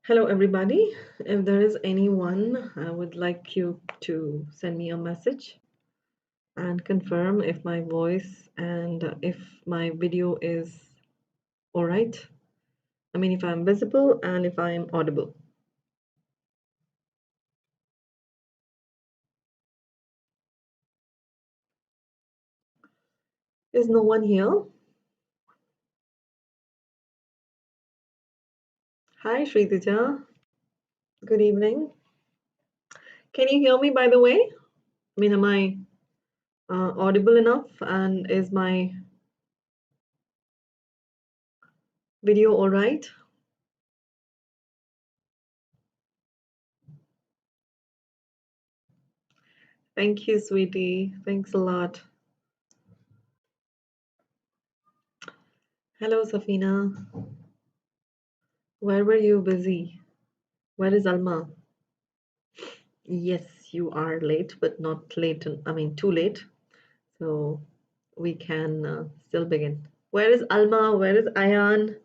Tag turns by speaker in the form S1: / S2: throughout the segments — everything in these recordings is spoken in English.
S1: Hello, everybody. If there is anyone, I would like you to send me a message and confirm if my voice and if my video is all right. I mean, if I'm visible and if I'm audible. Is no one here? Hi, Sridhija. Good evening. Can you hear me, by the way? I mean, am I audible enough? And is my video all right? Thank you, sweetie. Thanks a lot. Hello, Safina. Where were you busy? Where is Alma? Yes, you are late, but not late. I mean, too late. So we can still begin. Where is Alma? Where is Ayan?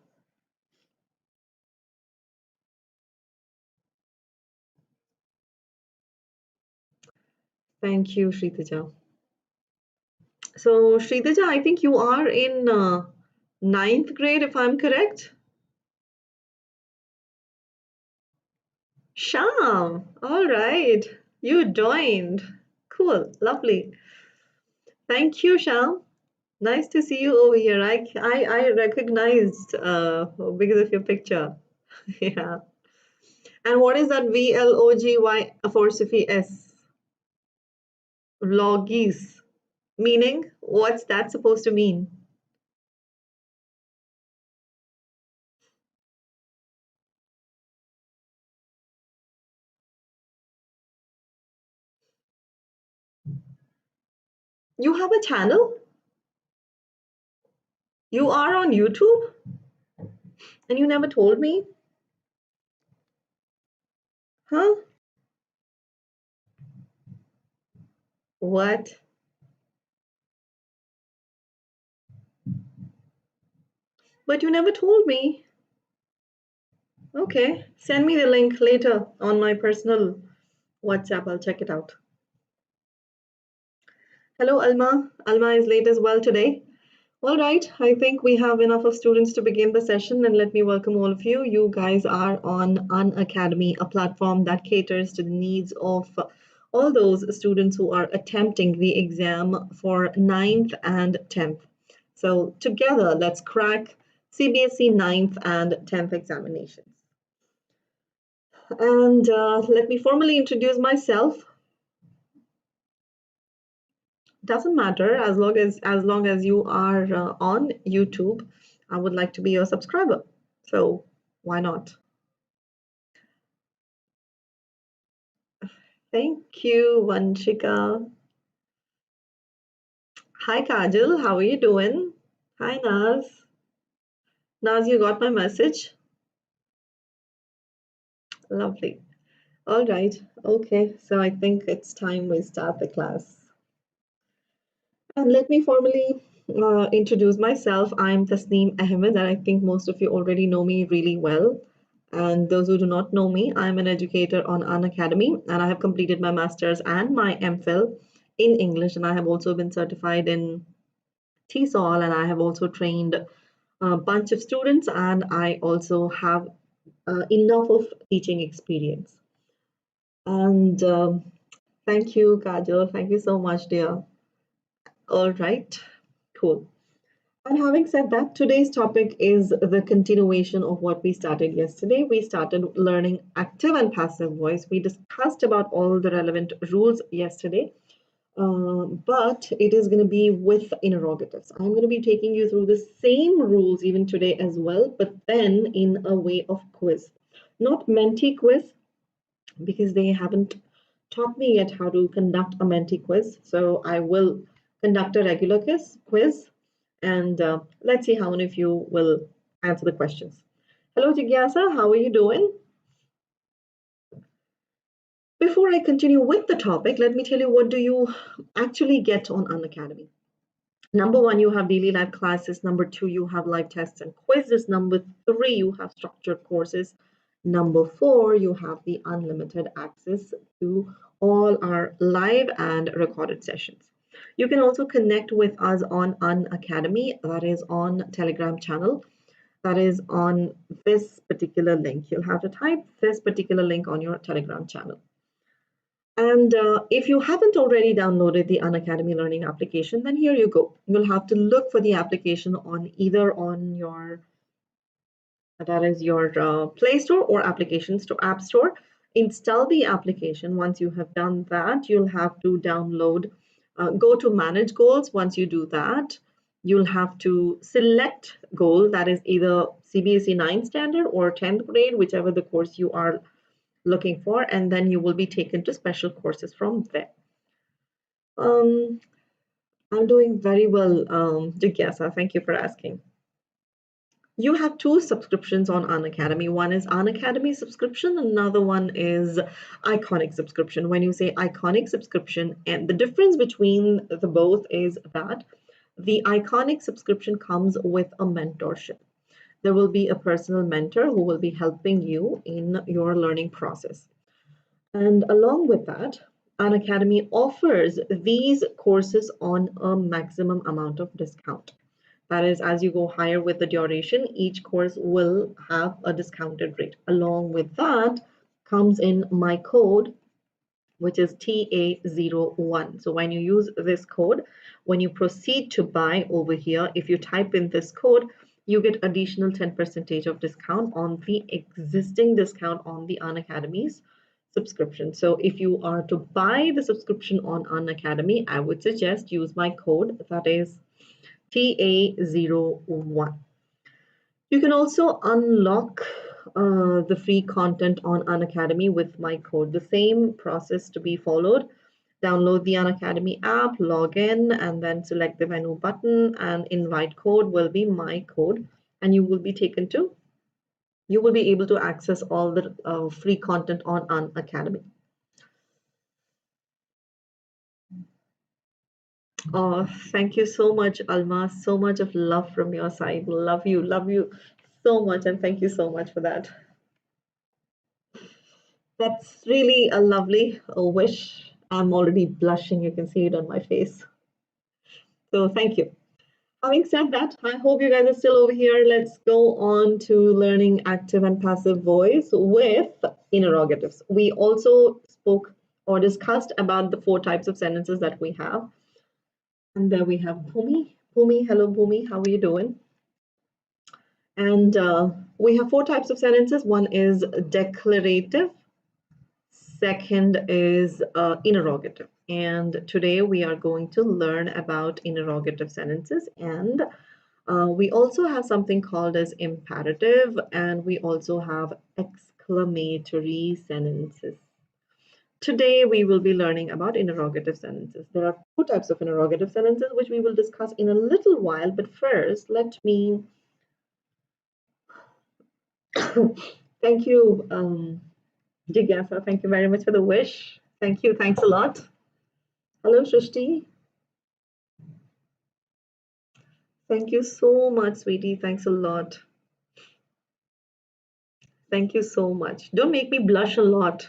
S1: Thank you, Shritaja. So, Shritaja, I think you are in 9th grade, if I'm correct. Sham, all right. You joined. Cool, lovely. Thank you, Sham. Nice to see you over here. I recognized because of your picture. Yeah. And what is that VLOGY apostrophe S? Vloggies. Meaning, what's that supposed to mean? You have a channel? You are on YouTube? And you never told me? Huh? What? But you never told me. Okay, send me the link later on my personal WhatsApp. I'll check it out. Hello, Alma. Alma is late as well today. All right, I think we have enough of students to begin the session, and let me welcome all of you. You guys are on Unacademy, a platform that caters to the needs of all those students who are attempting the exam for 9th and 10th. So together, let's crack CBSE 9th and 10th examinations. And let me formally introduce myself. Doesn't matter as long as you are on YouTube. I would like to be your subscriber, so why not? Thank you, Vanshika. Hi, Kajal. How are you doing? Hi, Naz. Naz, you got my message? Lovely. All right. Okay. So I think it's time we start the class. And let me formally introduce myself. I'm Tasneem Ahmed, and I think most of you already know me really well. And those who do not know me, I'm an educator on Unacademy, and I have completed my master's and my MPhil in English, and I have also been certified in TESOL, and I have also trained a bunch of students, and I also have enough of teaching experience. And thank you, Kajal. Thank you so much, dear. All right, cool. And having said that, today's topic is the continuation of what we started yesterday. We started learning active and passive voice. We discussed about all the relevant rules yesterday, but it is going to be with interrogatives. I'm going to be taking you through the same rules even today as well, but then in a way of quiz. Not Menti quiz, because they haven't taught me yet how to conduct a Menti quiz. So I will conduct a regular quiz. And let's see how many of you will answer the questions. Hello, Jigyasa. How are you doing? Before I continue with the topic, let me tell you what do you actually get on Unacademy. Number one, you have daily live classes. Number two, you have live tests and quizzes. Number three, you have structured courses. Number four, you have the unlimited access to all our live and recorded sessions. You can also connect with us on Unacademy, that is on Telegram channel. That is on this particular link. You'll have to type this particular link on your Telegram channel. And if you haven't already downloaded the Unacademy Learning application, then here you go. You'll have to look for the application on either on your, that is your Play Store or Applications to App Store. Install the application. Once you have done that, you'll have to download, go to Manage Goals. Once you do that, you'll have to select goal that is either CBSE 9th standard or 10th grade, whichever the course you are looking for, and then you will be taken to special courses from there. I'm doing very well, Jigyasa. Thank you for asking. You have two subscriptions on Unacademy. One is Unacademy subscription, another one is Iconic subscription. When you say Iconic subscription, and the difference between the both is that the Iconic subscription comes with a mentorship. There will be a personal mentor who will be helping you in your learning process. And along with that, Unacademy offers these courses on a maximum amount of discount. That is, as you go higher with the duration, each course will have a discounted rate. Along with that comes in my code, which is TA01. So when you use this code, when you proceed to buy over here, if you type in this code, you get additional 10% of discount on the existing discount on the Unacademy's subscription. So if you are to buy the subscription on Unacademy, I would suggest use my code, that is TA01. You can also unlock the free content on Unacademy with my code. The same process to be followed. Download the Unacademy app, log in, and then select the menu button, and invite code will be my code, and you will be taken to, you will be able to access all the free content on Unacademy. Oh, thank you so much, Alma. So much of love from your side. Love you so much, and thank you so much for that. That's really a lovely wish. I'm already blushing. You can see it on my face. So thank you. Having said that, I hope you guys are still over here. Let's go on to learning active and passive voice with interrogatives. We also spoke or discussed about the 4 types of sentences that we have. And there we have Bhumi. Bhumi, hello Bhumi, how are you doing? And we have 4 types of sentences. One is declarative. Second is interrogative. And today we are going to learn about interrogative sentences. And we also have something called as imperative, and we also have exclamatory sentences. Today we will be learning about interrogative sentences. There are 2 types of interrogative sentences, which we will discuss in a little while. But first, let me thank you, Jigyasa. Thank you very much for the wish. Thank you. Thanks a lot. Hello, Shrishti. Thank you so much, sweetie. Thanks a lot. Thank you so much. Don't make me blush a lot.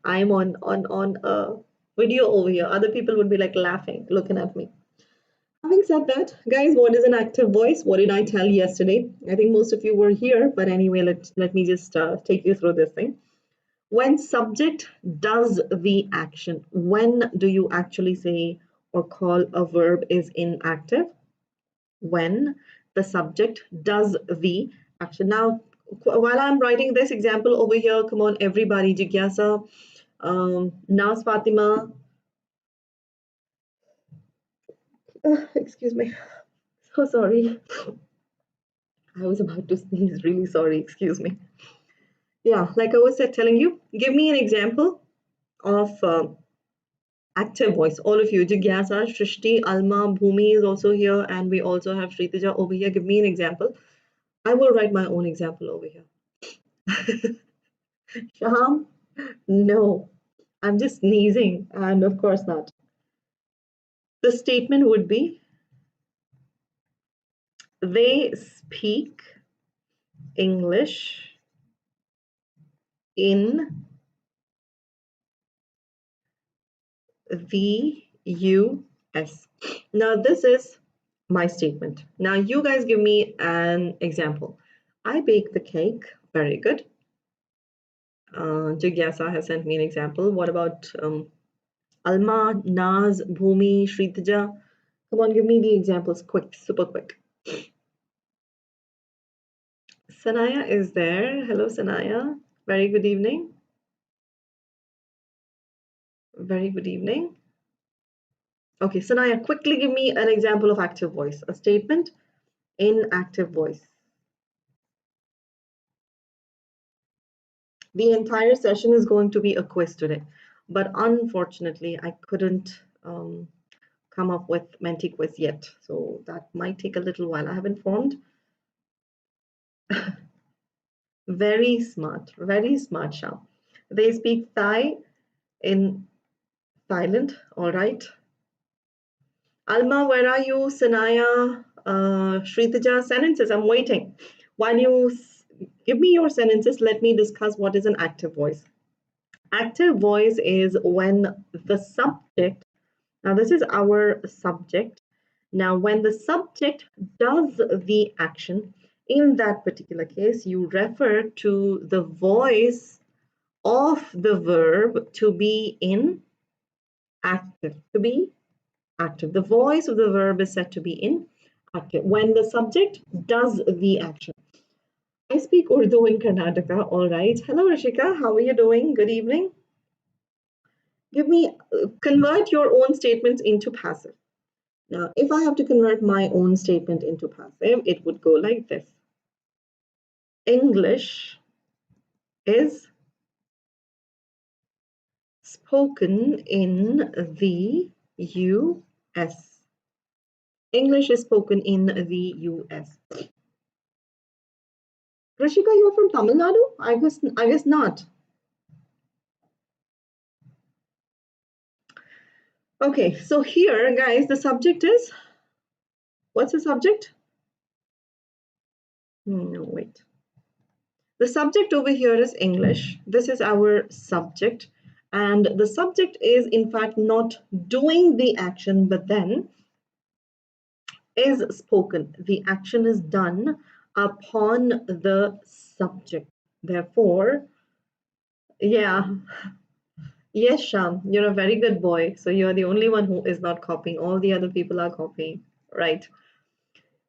S1: I'm on a video over here. Other people would be like laughing, looking at me. Having said that, guys, what is an active voice? What did I tell yesterday? I think most of you were here, but anyway, let me just take you through this thing. When subject does the action, when do you actually say or call a verb is inactive? When the subject does the action. Now, while I'm writing this example over here, come on, everybody, Jigyasa, Nas Fatima, excuse me, so sorry. I was about to sneeze, really sorry, excuse me. Yeah, like I was telling you, give me an example of active voice. All of you, Jigyasa, Shrishti, Alma, Bhumi is also here, and we also have Shritaja over here. Give me an example. I will write my own example over here. Shaham, no, I'm just sneezing, and of course not. The statement would be, they speak English in the US. Now, this is my statement. Now, you guys give me an example. I bake the cake. Very good. Jigyasa has sent me an example. What about Alma, Naz, Bhumi, Shritaja? Come on, give me the examples quick, super quick. Sanaya is there. Hello, Sanaya. Very good evening. Very good evening. Okay, Sanaya, quickly give me an example of active voice. A statement in active voice. The entire session is going to be a quiz today, but unfortunately, I couldn't come up with Menti quiz yet, so that might take a little while. I have informed. Very smart, Sham. They speak Thai in Thailand. All right. Alma, where are you? Sanaya, Shritaja, sentences. I'm waiting. While you give me your sentences, let me discuss what is an active voice. Active voice is when the subject, now this is our subject. Now, when the subject does the action, in that particular case, you refer to the voice of the verb to be in active, to be active. The voice of the verb is said to be in active when the subject does the action. I speak Urdu in Karnataka. All right. Hello, Rishika. How are you doing? Good evening. Give me, convert your own statements into passive. Now, if I have to convert my own statement into passive, it would go like this. English is spoken in the US. English is spoken in the US. Rishika, you're from Tamil Nadu? I guess not. Okay, so here, guys, the subject is, what's the subject? No, wait. The subject over here is English. This is our subject. And the subject is, in fact, not doing the action, but then is spoken. The action is done upon the subject. Therefore, yeah. Yes, Sham, you're a very good boy. So you're the only one who is not copying. All the other people are copying, right?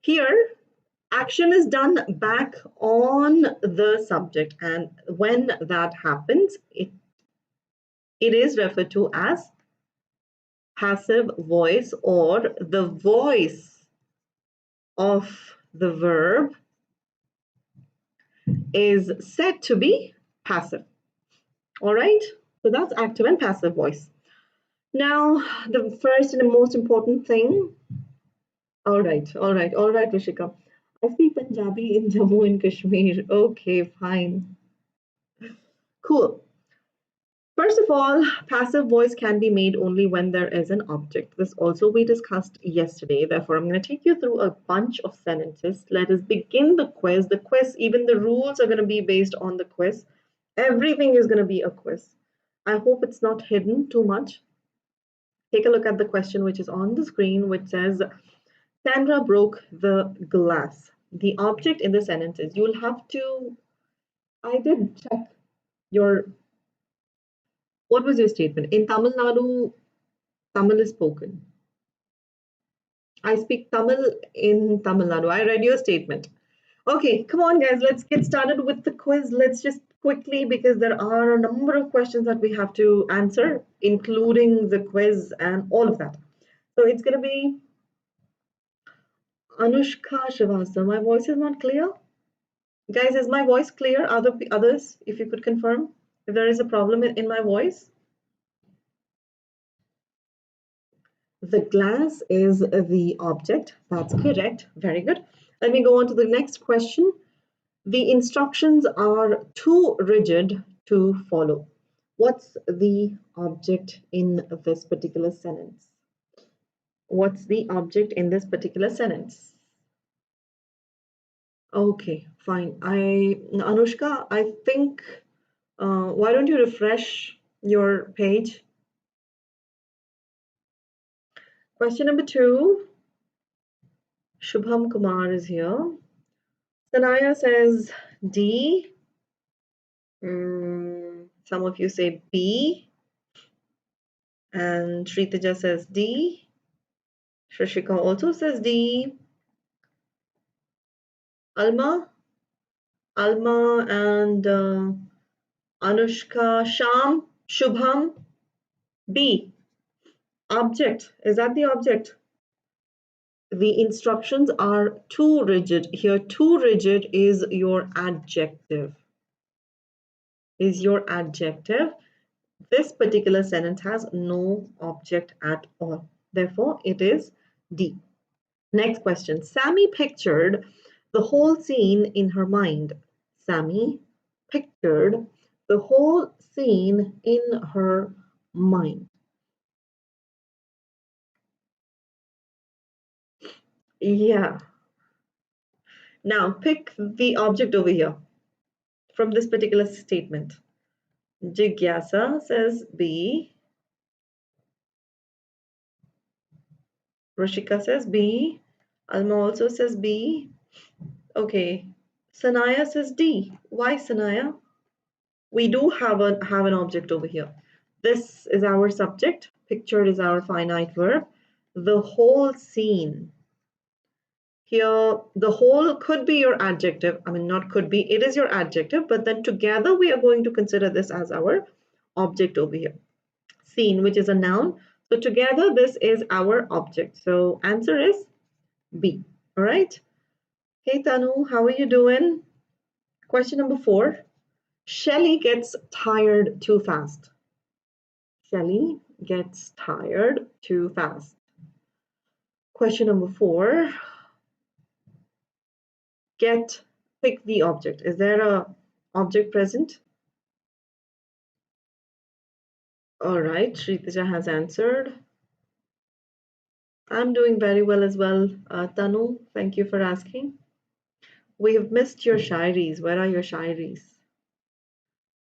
S1: Here, action is done back on the subject. And when that happens, it is referred to as passive voice, or the voice of the verb is said to be passive. All right, so that's active and passive voice. Now, the first and the most important thing. All right, Rishika. I speak Punjabi in Jammu and Kashmir. Okay, fine. Cool. First of all, passive voice can be made only when there is an object. This also we discussed yesterday. Therefore, I'm going to take you through a bunch of sentences. Let us begin the quiz. The quiz, even the rules are going to be based on the quiz. Everything is going to be a quiz. I hope it's not hidden too much. Take a look at the question which is on the screen, which says, Sandra broke the glass. The object in the sentence is, you'll have to, I did check your, what was your statement? In Tamil Nadu, Tamil is spoken. I speak Tamil in Tamil Nadu. I read your statement. Okay, come on, guys. Let's get started with the quiz. Let's just quickly, because there are a number of questions that we have to answer, including the quiz and all of that. So it's going to be Anushka Srivastava. My voice is not clear. Guys, is my voice clear? Others, if you could confirm if there is a problem in my voice. The glass is the object. That's correct. Very good. Let me go on to the next question. The instructions are too rigid to follow. What's the object in this particular sentence? What's the object in this particular sentence? Okay, fine. Anushka, I think, why don't you refresh your page? Question number 2. Shubham Kumar is here. Sanaya says D. Some of you say B. And Shritaja says D. Shashika also says D. Alma and Anushka, Sham, Shubham, B. Object. Is that the object? The instructions are too rigid. Here, too rigid is your adjective. Is your adjective. This particular sentence has no object at all. Therefore, it is D. Next question. Sammy pictured the whole scene in her mind. Sammy pictured the whole scene in her mind. Yeah. Now pick the object over here from this particular statement. Jigyasa says B. Rashika says B. Alma also says B. Okay. Sanaya says D. Why Sanaya? We do have an object over here. This is our subject. Pictured is our finite verb. The whole scene. Here, the whole could be your adjective. I mean, not could be, it is your adjective, but then together we are going to consider this as our object over here. Scene, which is a noun. So together, this is our object. So answer is B. All right. Hey, Tanu, how are you doing? Question number 4. Shelly gets tired too fast. Shelly gets tired too fast. Question number 4. Pick the object. Is there a object present? All right, Shritaja has answered. I'm doing very well as well. Tanu, thank you for asking. We have missed your shairis. Where are your shairis?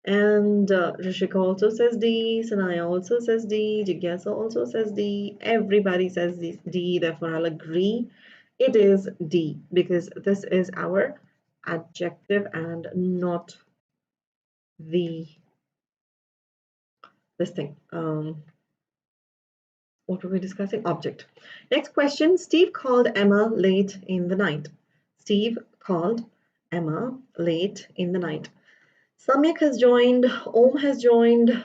S1: And Rishika also says D. Sanaya also says D. Jigyasa also says D. Everybody says D. Therefore, I'll agree. It is D because this is our adjective and not this thing. What were we discussing? Object. Next question. Steve called Emma late in the night. Steve called Emma late in the night. Samyak has joined. Om has joined.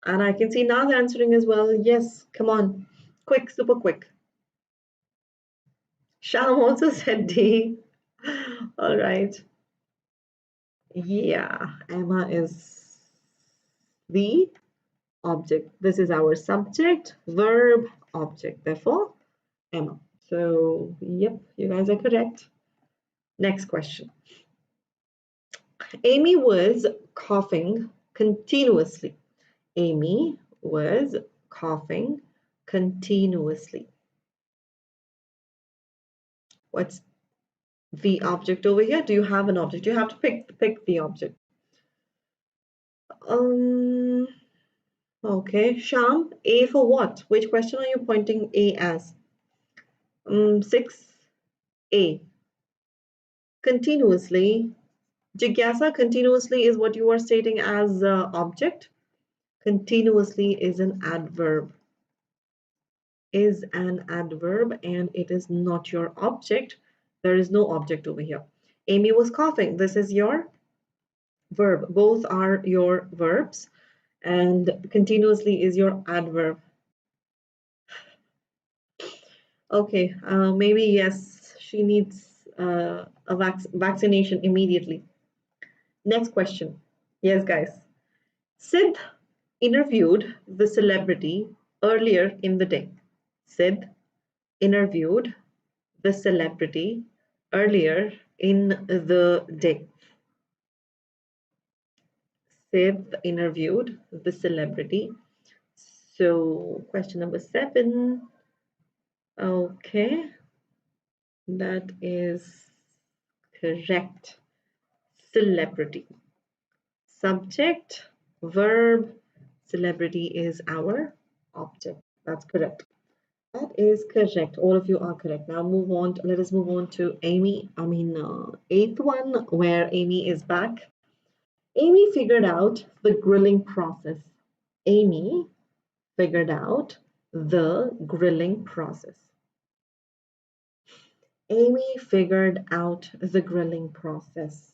S1: And I can see Naz answering as well. Yes, come on. Quick, super quick. Sham also said D. All right. Yeah, Emma is the object. This is our subject, verb, object. Therefore, Emma. So, yep, you guys are correct. Next question. Amy was coughing continuously. Amy was coughing continuously. What's the object over here? Do you have an object? You have to pick the object. Okay, Sham, A for what? Which question are you pointing A as? 6A. Continuously. Jigyasa, continuously is what you are stating as object. Continuously is an adverb. Is an adverb and it is not your object. There is no object over here. Amy was coughing. This is your verb. Both are your verbs and continuously is your adverb. Okay, maybe yes, she needs a vaccination immediately. Next question. Yes, guys. Sid interviewed the celebrity earlier in the day. Sid interviewed the celebrity earlier in the day. Sid interviewed the celebrity. So question number 7. Okay, that is correct. Celebrity. Subject, verb, celebrity is our object. That's correct. That is correct. All of you are correct. Now move on. Let us move on to Amy. Eighth one, where Amy is back. Amy figured out the grilling process. Amy figured out the grilling process. Amy figured out the grilling process.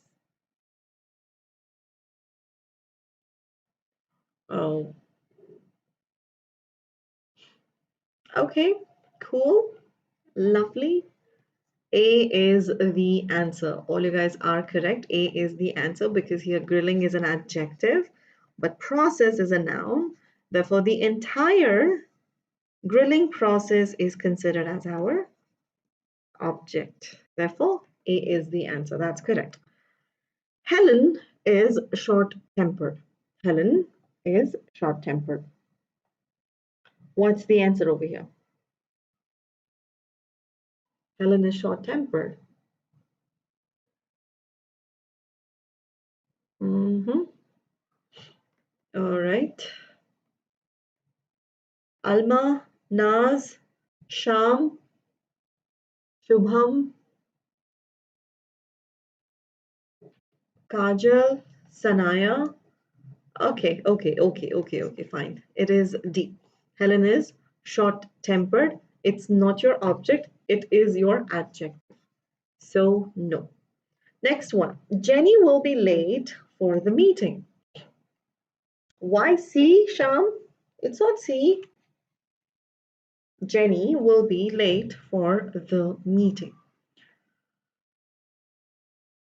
S1: Oh, okay, cool, lovely. A is the answer. All you guys are correct. A is the answer because here grilling is an adjective, but process is a noun. Therefore, the entire grilling process is considered as our object. Therefore, A is the answer. That's correct. Helen is short-tempered. Helen is short-tempered. What's the answer over here? Helen is short-tempered. All right. Alma, Naz, Sham, Shubham, Kajal, Sanaya. Okay, fine. It is D. Helen is short-tempered. It's not your object. It is your adjective. So, no. Next one. Jenny will be late for the meeting. Why C, Sham? It's not C. Jenny will be late for the meeting.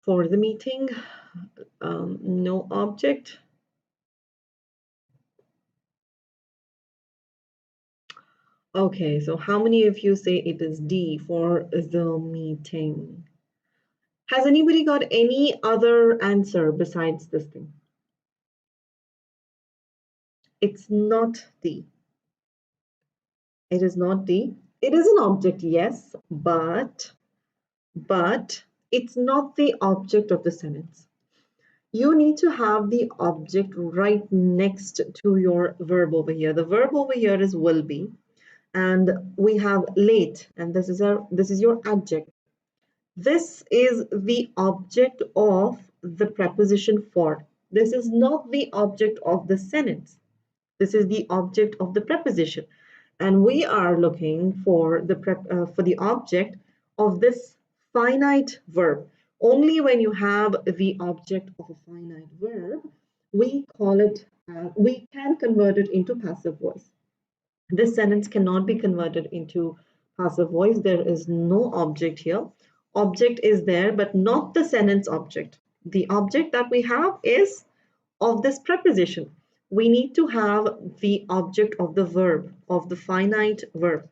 S1: For the meeting, no object. Okay, so how many of you say it is D for the meeting? Has anybody got any other answer besides this thing? It's not D. It is not D. It is an object, yes, but it's not the object of the sentence. You need to have the object right next to your verb over here. The verb over here is will be, and we have late, and this is your adjective. This is the object of the preposition for. This is not the object of the sentence. This is the object of the preposition. And we are looking for the object of this finite verb. Only when you have the object of a finite verb, we can convert it into passive voice. This sentence cannot be converted into passive voice. There is no object here. Object is there, but not the sentence object. The object that we have is of this preposition. We need to have the object of the verb, of the finite verb.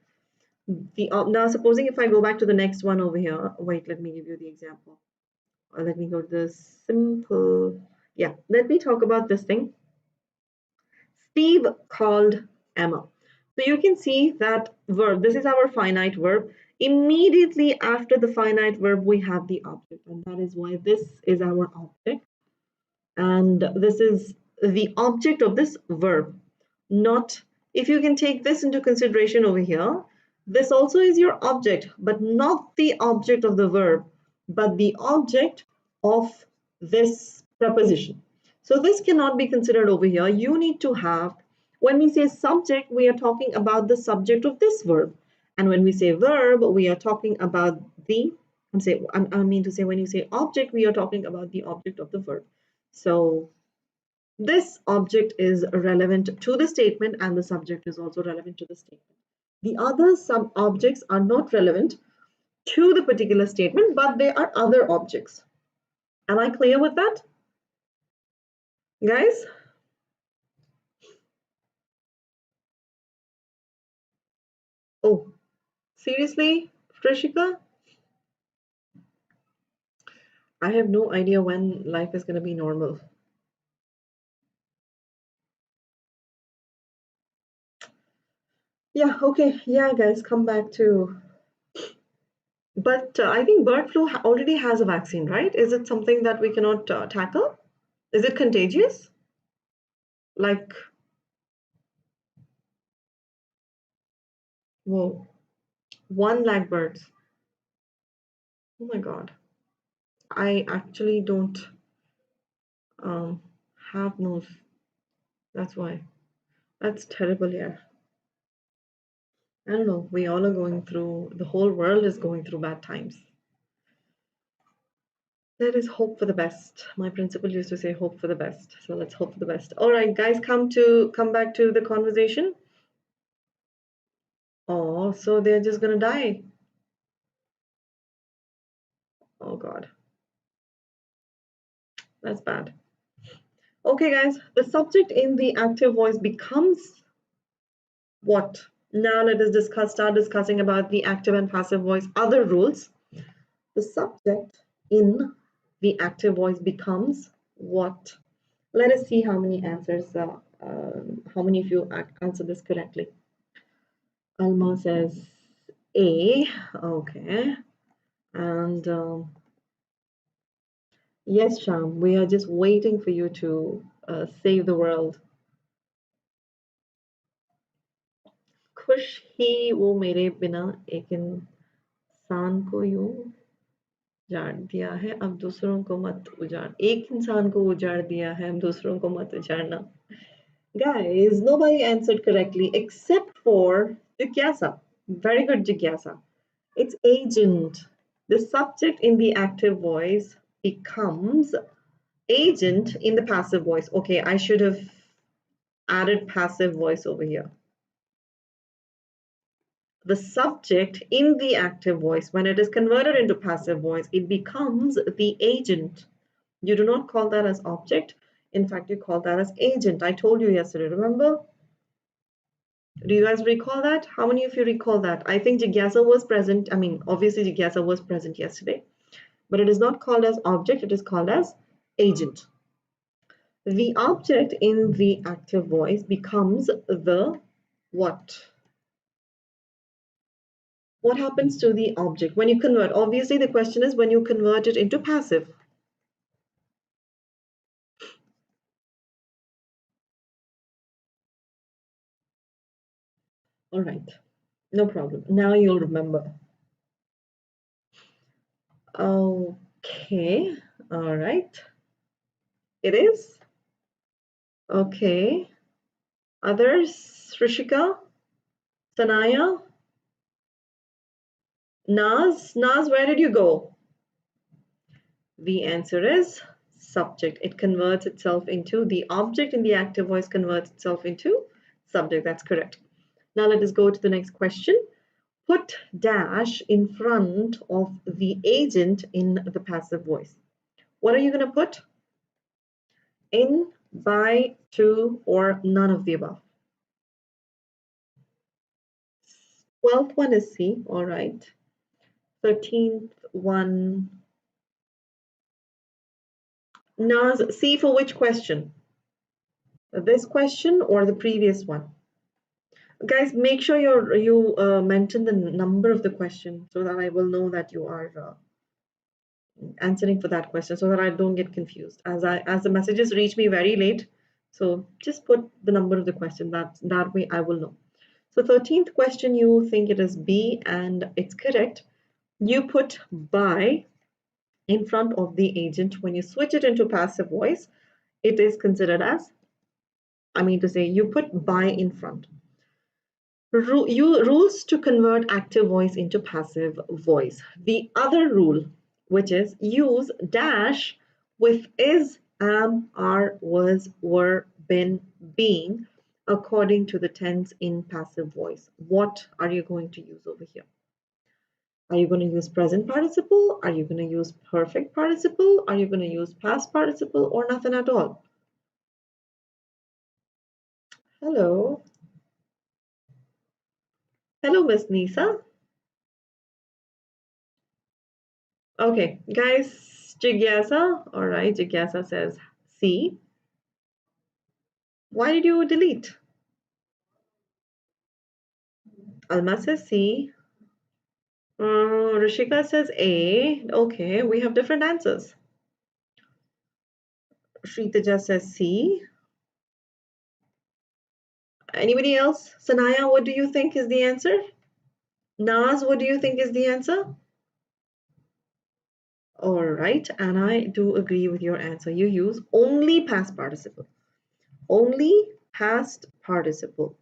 S1: Now, supposing if I go back to the next one over here, wait, let me give you the example. Let me go to the simple. Yeah, let me talk about this thing. Steve called Emma. So you can see that verb, this is our finite verb. Immediately after the finite verb, we have the object, and that is why this is our object. And this is the object of this verb. Not, if you can take this into consideration over here, this also is your object, but not the object of the verb, but the object of this preposition. So this cannot be considered over here. You need to have, when we say subject, we are talking about the subject of this verb. And when we say verb, we are talking about the, I mean to say when you say object, we are talking about the object of the verb. So this object is relevant to the statement and the subject is also relevant to the statement. The other some objects are not relevant to the particular statement, but they are other objects. Am I clear with that, guys? Oh, seriously, Trishika? I have no idea when life is going to be normal. Yeah, okay. Yeah, guys, come back to. But I think bird flu already has a vaccine, right? Is it something that we cannot tackle? Is it contagious? Like, whoa, 1 lakh birds. Oh my God. I actually don't um, have nose. That's why. That's terrible, yeah. I don't know. We all are going through, the whole world is going through bad times. There is hope for the best. My principal used to say hope for the best. So let's hope for the best. All right, guys, come back to the conversation. Oh, so they're just gonna die. Oh God, that's bad. Okay, guys, the subject in the active voice becomes what? Now let us start discussing about the active and passive voice, other rules. The subject in the active voice becomes what? Let us see how many answers, how many of you answer this correctly. Alma says A. Okay. And yes, Sham, we are just waiting for you to save the world. खुश ही वो मेरे बिना एक इंसान को यूं उजाड़ दिया है अब दूसरों को मत उजाड़ एक इंसान को उजाड़ दिया है अब दूसरों को मत उजाड़ना. Guys, nobody answered correctly except for Jigyasa. Very good, Jigyasa. It's agent. The subject in the active voice becomes agent in the passive voice. Okay, I should have added passive voice over here. The subject in the active voice, when it is converted into passive voice, it becomes the agent. You do not call that as object. In fact, you call that as agent. I told you yesterday, remember? Do you guys recall that? How many of you recall that? I think Jigyasa was present. I mean, obviously Jigyasa was present yesterday, but it is not called as object. It is called as agent. The object in the active voice becomes the what? What happens to the object when you convert? Obviously, the question is when you convert it into passive. All right, no problem. Now you'll remember. Okay, all right. It is? Okay. Others? Rishika? Sanaya? Naz? Naz, where did you go? The answer is subject. It converts itself into the object in the active voice converts itself into subject. That's correct. Now let us go to the next question. Put dash in front of the agent in the passive voice. What are you going to put? In, by, to, or none of the above? 12th one is C. All right. 13th one. Naz, C for which question? This question or the previous one? Guys, make sure you mention the number of the question so that I will know that you are answering for that question so that I don't get confused as the messages reach me very late. So just put the number of the question that way I will know. So 13th question, you think it is B and it's correct. You put by in front of the agent. When you switch it into passive voice, it is considered as, I mean to say, you put by in front. Rules to convert active voice into passive voice. The other rule, which is use dash with is, am, are, was, were, been, being, according to the tense in passive voice. What are you going to use over here? Are you going to use present participle? Are you going to use perfect participle? Are you going to use past participle or nothing at all? Hello. Hello, Miss Nisa. Okay, guys, Jigyasa. All right, Jigyasa says C. Why did you delete? Alma says C. Rishika says A. Okay, we have different answers. Shritaja says C. Anybody else? Sanaya, what do you think is the answer? Naz, what do you think is the answer? All right, and I do agree with your answer. You use only past participle. Only past participle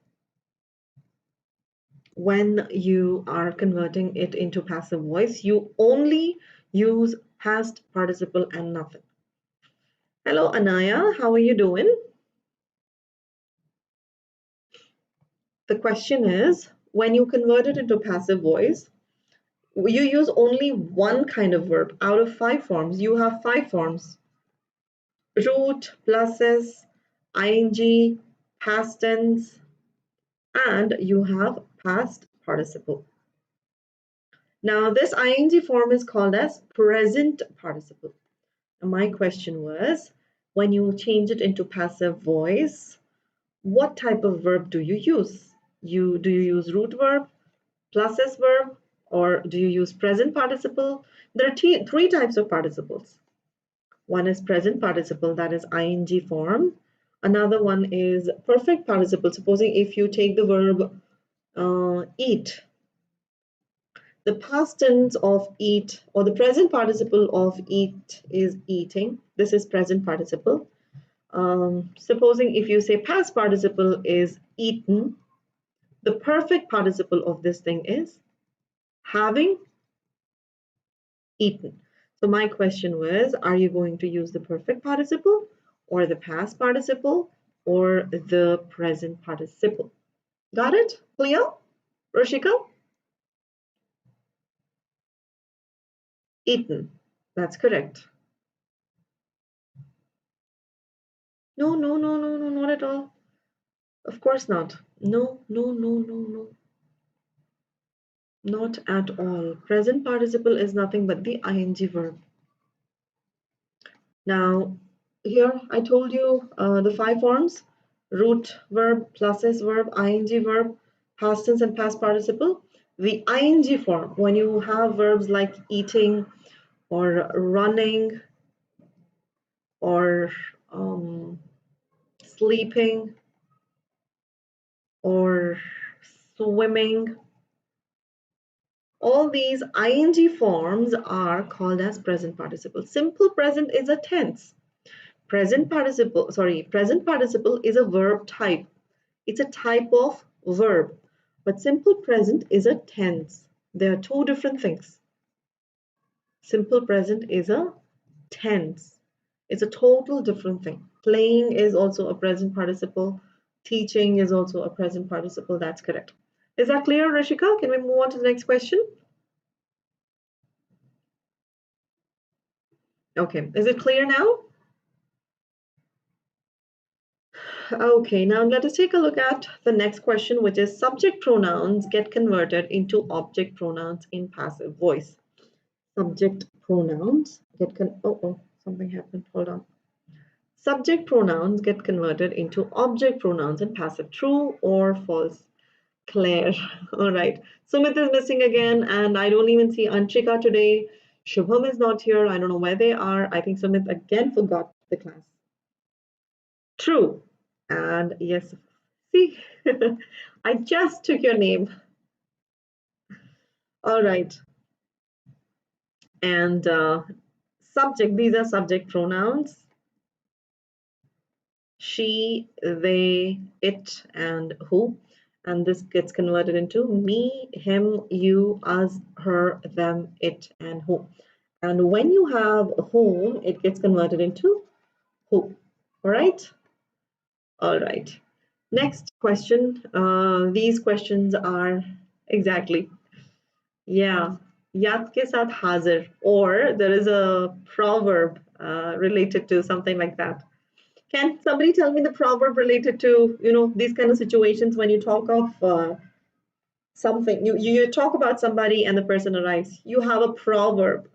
S1: when you are converting it into passive voice. You only use past participle and nothing. Hello, Anaya. How are you doing? The question is, when you convert it into passive voice, you use only one kind of verb out of 5 forms. You have 5 forms: root, pluses, ing, past tense, and you have past participle. Now, this ing form is called as present participle. And my question was, when you change it into passive voice, what type of verb do you use? Do you use root verb, pluses verb, or do you use present participle? There are 3 types of participles. One is present participle, that is ing form. Another one is perfect participle. Supposing if you take the verb eat, the past tense of eat, or the present participle of eat, is eating. This is present participle. Supposing if you say past participle is eaten, the perfect participle of this thing is having eaten. So my question was, are you going to use the perfect participle or the past participle or the present participle? Got it? Clear? Roshika? Eaten. That's correct. No, no, no, no, no, not at all. Of course not. No, no, no, no, no. Not at all. Present participle is nothing but the ing verb. Now, here I told you the 5 forms: root verb, pluses verb, ing verb, past tense, and past participle. The ing form, when you have verbs like eating or running or sleeping or swimming, all these ing forms are called as present participle. Simple present is a tense. Present participle is a verb type. It's a type of verb. But simple present is a tense. There are 2 different things. Simple present is a tense. It's a total different thing. Playing is also a present participle. Teaching is also a present participle. That's correct. Is that clear, Rishika? Can we move on to the next question? Okay, is it clear now? Okay, now let us take a look at the next question, which is subject pronouns get converted into object pronouns in passive voice. Subject pronouns get something happened. Hold on. Subject pronouns get converted into object pronouns in passive. True or false? Claire. All right. Sumit is missing again, and I don't even see Anshika today. Shubham is not here. I don't know where they are. I think Sumit again forgot the class. True. And yes, see, I just took your name. All right. And subject, these are subject pronouns. She, they, it, and who. And this gets converted into me, him, you, us, her, them, it, and who. And when you have whom, it gets converted into who. All right? All right. Next question. These questions are exactly. Yeah. Yat ke saath hazir. Or there is a proverb related to something like that. Can somebody tell me the proverb related to, these kind of situations when you talk of something, you talk about somebody and the person arrives. You have a proverb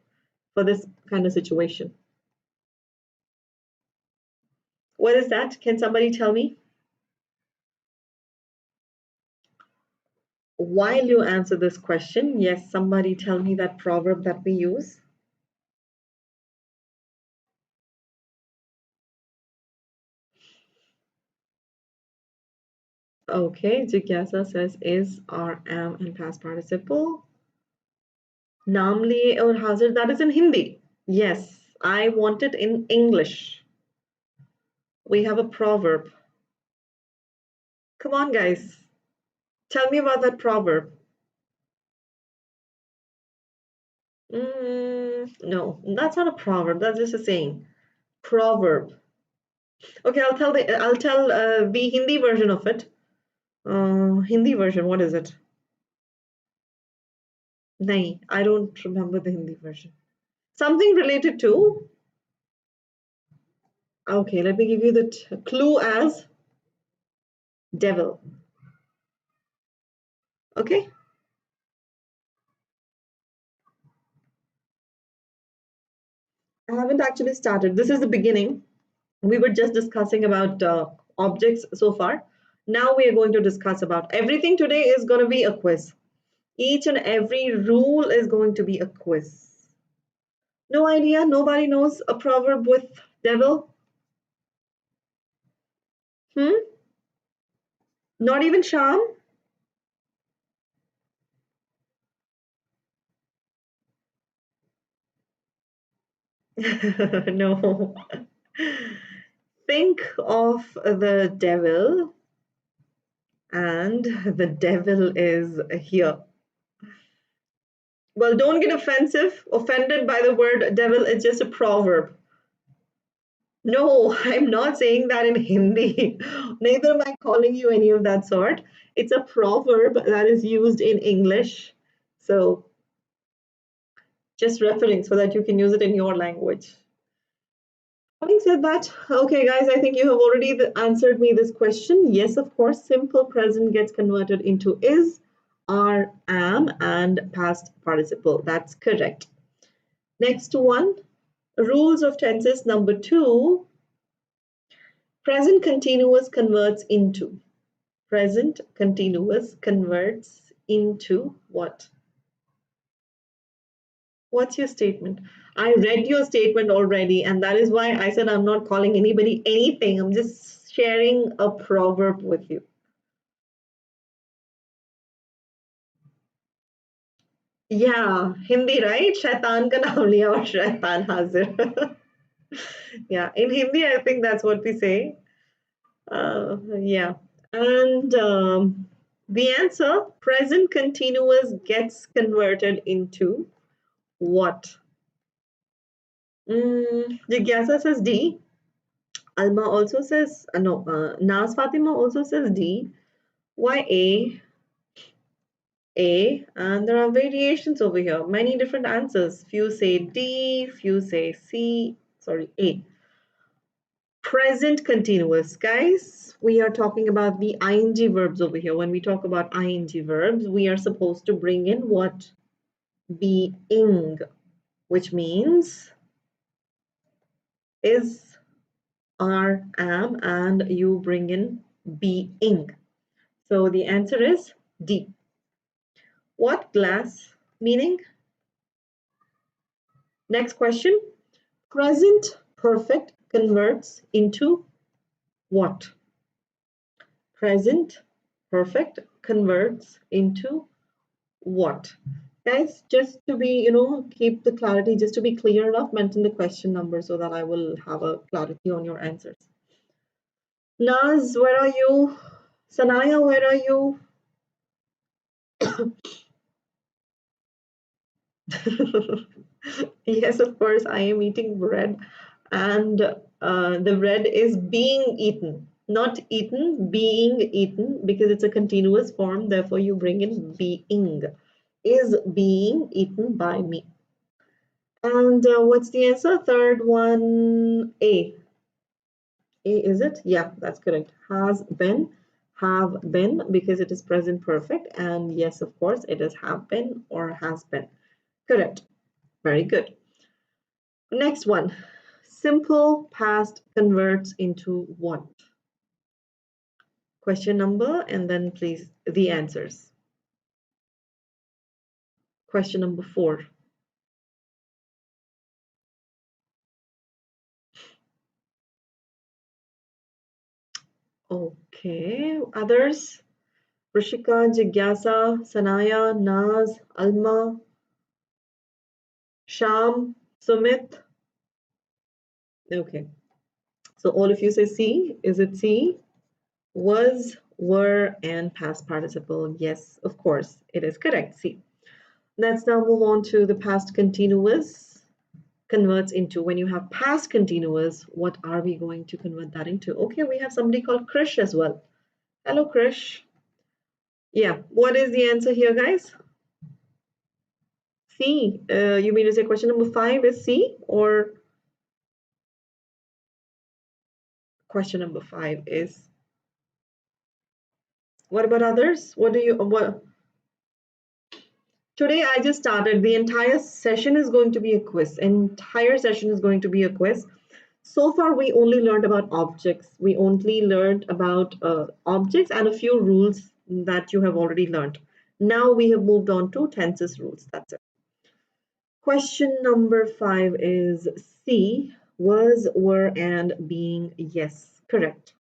S1: for this kind of situation. What is that? Can somebody tell me? While you answer this question, yes, somebody tell me that proverb that we use. Okay, Jigyasa says is, are, am, and past participle. Naam liye aur hazir, that is in Hindi. Yes, I want it in English. We have a proverb. Come on, guys. Tell me about that proverb. No, that's not a proverb. That's just a saying. Proverb. Okay, I'll tell the Hindi version of it. Hindi version. What is it? Nahi, I don't remember the Hindi version. Something related to. Okay, let me give you the clue as devil. Okay. I haven't actually started. This is the beginning. We were just discussing about objects so far. Now we are going to discuss about everything. Today is going to be a quiz. Each and every rule is going to be a quiz. No idea? Nobody knows a proverb with devil? Not even Sham? No. Think of the devil, and the devil is here. Well, don't get offended by the word devil. It's just a proverb. No, I'm not saying that in Hindi. Neither am I calling you any of that sort. It's a proverb that is used in English. So just referring so that you can use it in your language. Having said that, okay, guys, I think you have already answered me this question. Yes, of course, simple present gets converted into is, are, am, and past participle. That's correct. Next one, rules of tenses number 2. Present continuous converts into. Present continuous converts into what? What's your statement? I read your statement already, and that is why I said I'm not calling anybody anything. I'm just sharing a proverb with you. Yeah, Hindi, right? Shaitan ka naam liya aur shaitan hazir. Yeah, in Hindi, I think that's what we say. Yeah. And the answer, present continuous gets converted into what? Jigyasa says D. Alma also says, no, Nas Fatima also says D. Why A? A, and there are variations over here, many different answers. Few say D, few say C, sorry, A. Present continuous, guys. We are talking about the ing verbs over here. When we talk about ing verbs, we are supposed to bring in what? Being, which means is, are, am, and you bring in being. So the answer is D. What glass? Meaning? Next question. Present perfect converts into what? Present perfect converts into what? Guys, just to be, keep the clarity, just to be clear enough, mention the question number so that I will have a clarity on your answers. Naz, where are you? Sanaya, where are you? Yes, of course, I am eating bread, and the bread is being eaten, not eaten, being eaten, because it's a continuous form. Therefore, you bring in being, is being eaten by me. And what's the answer? Third one, A. A, is it? Yeah, that's correct. Has been, have been, because it is present perfect. And yes, of course, it is have been or has been. Correct. Very good. Next one. Simple past converts into what? Question number and then please the answers. Question number 4. Okay, others? Rishika, Jigyasa, Sanaya, Naz, Alma, Sham, Sumit. Okay, so all of you say C. Is it C? Was, were, and past participle. Yes, of course, it is correct. C. Let's now move on to the past continuous. Converts into, when you have past continuous, what are we going to convert that into? Okay, we have somebody called Krish as well. Hello, Krish. Yeah, what is the answer here, guys? C. You mean to say question number 5 is C, or question number 5 is? What about others? What? Today I just started. The entire session is going to be a quiz. Entire session is going to be a quiz. So far, we only learned about objects. We only learned about objects and a few rules that you have already learned. Now we have moved on to tenses rules. That's it. Question number 5 is C. Was, were, and being. Yes, correct.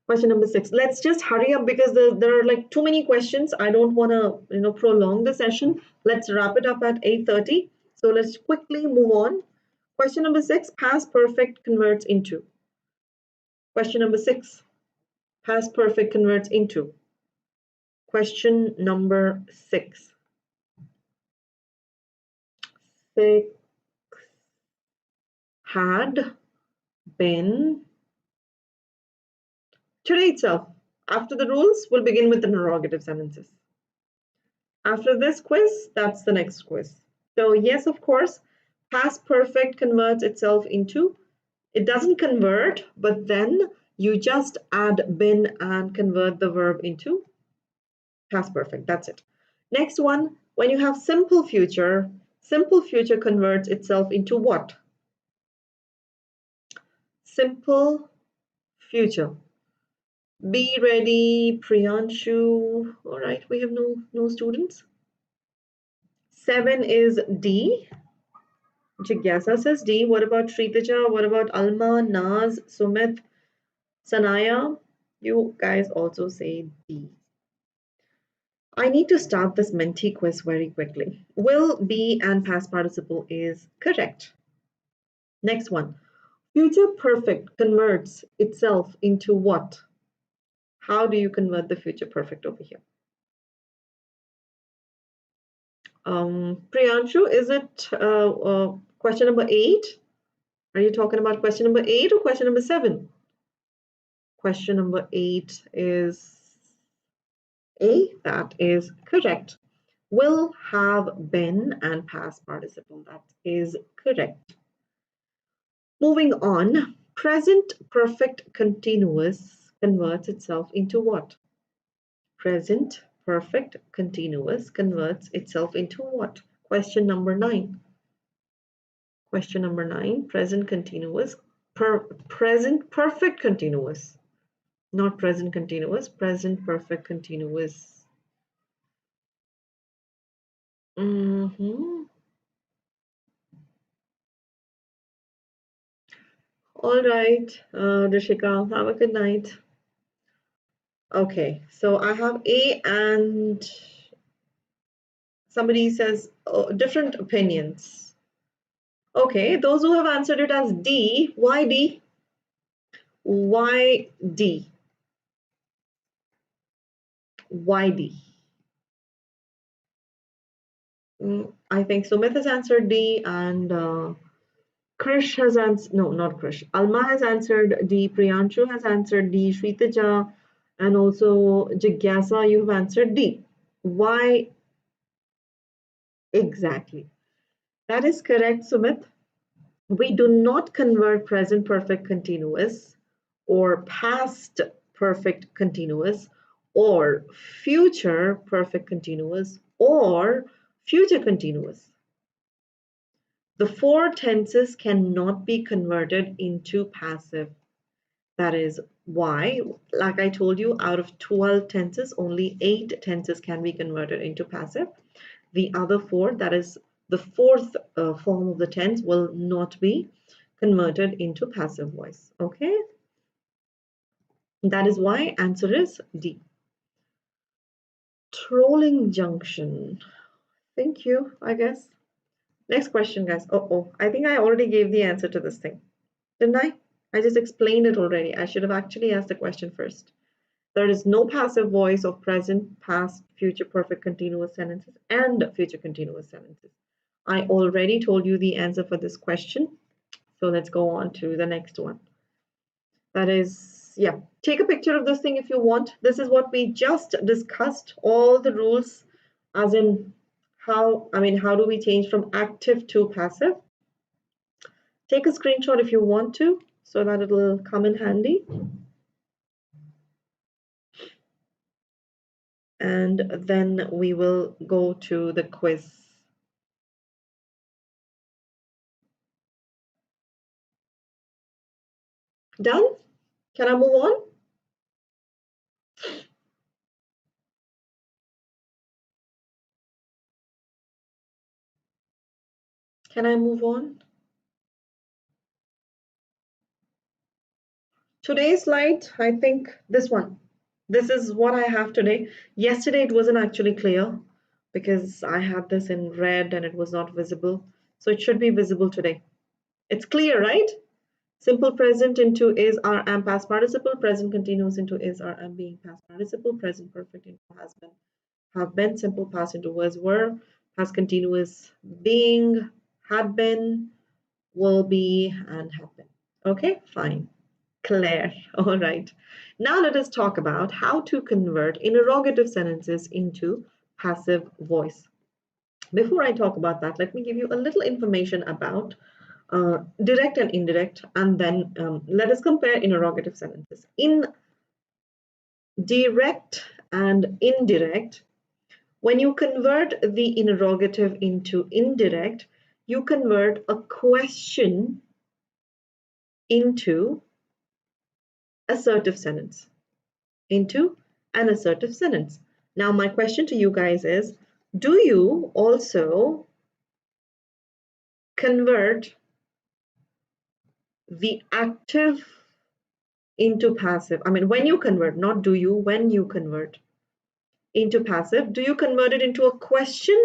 S1: Question number 6. Let's just hurry up because there are like too many questions. I don't want to prolong the session. Let's wrap it up at 8:30. So let's quickly move on. Question number 6. Past perfect converts into. Question number 6. Past perfect converts into. Question number 6. 6 had been. Today itself, after the rules, we'll begin with the interrogative sentences. After this quiz, that's the next quiz. So yes, of course, past perfect converts itself into, it doesn't convert, but then you just add been and convert the verb into past perfect. That's it. Next one, when you have simple future converts itself into what? Simple future. Be ready, Priyanshu. All right, we have no students. 7 is D. Jigyasa says D. What about Shritaja? What about Alma, Naz, Sumit, Sanaya? You guys also say D. I need to start this Menti quiz very quickly. Will, be, and past participle is correct. Next one. Future perfect converts itself into what? How do you convert the future perfect over here? Priyanshu, is it question number 8? Are you talking about question number 8 or question number 7? Question number 8 is A. That is correct. Will, have, been, and past participle. That is correct. Moving on, present perfect continuous converts itself into what? Present perfect continuous converts itself into what? Question number 9. Question number 9, present continuous, present perfect continuous, not present continuous, present perfect continuous. All right, Rishika, have a good night. Okay, so I have A and somebody says different opinions. Okay, those who have answered it as D, why D? Why D? Why D? I think Sumit has answered D and Krish has answered, no, not Krish. Alma has answered D, Priyanshu has answered D, Shritaja, and also Jigyasa, you've answered D. Why exactly? That is correct, Sumit. We do not convert present perfect continuous or past perfect continuous or future perfect continuous or future continuous. The 4 tenses cannot be converted into passive. That is why, like I told you, out of 12 tenses, only 8 tenses can be converted into passive. The other four, that is the fourth form of the tense, will not be converted into passive voice. Okay, that is why answer is D. Trolling junction. Thank you, I guess. Next question, guys. Oh, I think I already gave the answer to this thing. Didn't I? I just explained it already. I should have actually asked the question first. There is no passive voice of present, past, future perfect continuous sentences and future continuous sentences. I already told you the answer for this question. So let's go on to the next one. That is, yeah, take a picture of this thing if you want. This is what we just discussed, all the rules, as in how do we change from active to passive? Take a screenshot if you want to, so that it'll come in handy. And then we will go to the quiz. Done? Can I move on? Can I move on? Today's slide, I think this one. This is what I have today. Yesterday it wasn't actually clear because I had this in red and it was not visible. So it should be visible today. It's clear, right? Simple present into is, are, am, past participle. Present continuous into is, are, am, being, past participle. Present perfect into has been, have been. Simple past into was, were. Past continuous being, had been, will be, and have been. Okay, fine. Clear. All right. Now let us talk about how to convert interrogative sentences into passive voice. Before I talk about that, let me give you a little information about direct and indirect, and then let us compare interrogative sentences. In direct and indirect, when you convert the interrogative into indirect, you convert a question into assertive sentence. Into an assertive sentence. Now, my question to you guys is, do you also convert the active into passive? I mean, when you convert, not do you, when you convert into passive, do you convert it into a question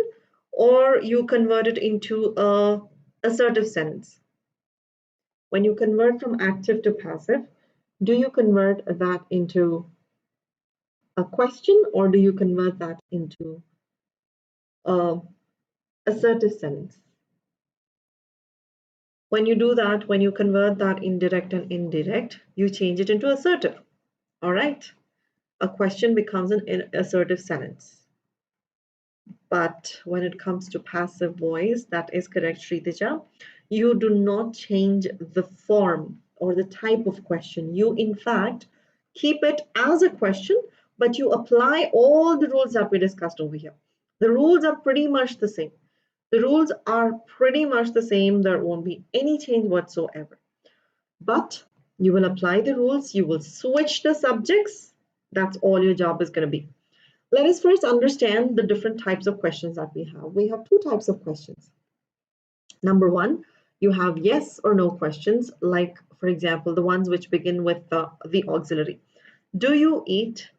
S1: or you convert it into a assertive sentence? When you convert from active to passive, do you convert that into a question or do you convert that into a assertive sentence? When you do that, when you convert that indirect and indirect, you change it into assertive. All right. A question becomes an assertive sentence. But when it comes to passive voice, that is correct, Sridija, you do not change the form or the type of question. You, in fact, keep it as a question, but you apply all the rules that we discussed over here. The rules are pretty much the same. The rules are pretty much the same. There won't be any change whatsoever. But you will apply the rules. You will switch the subjects. That's all your job is going to be. Let us first understand the different types of questions that we have. We have two types of questions. Number one, you have yes or no questions, like, for example, the ones which begin with the auxiliary. Do you eat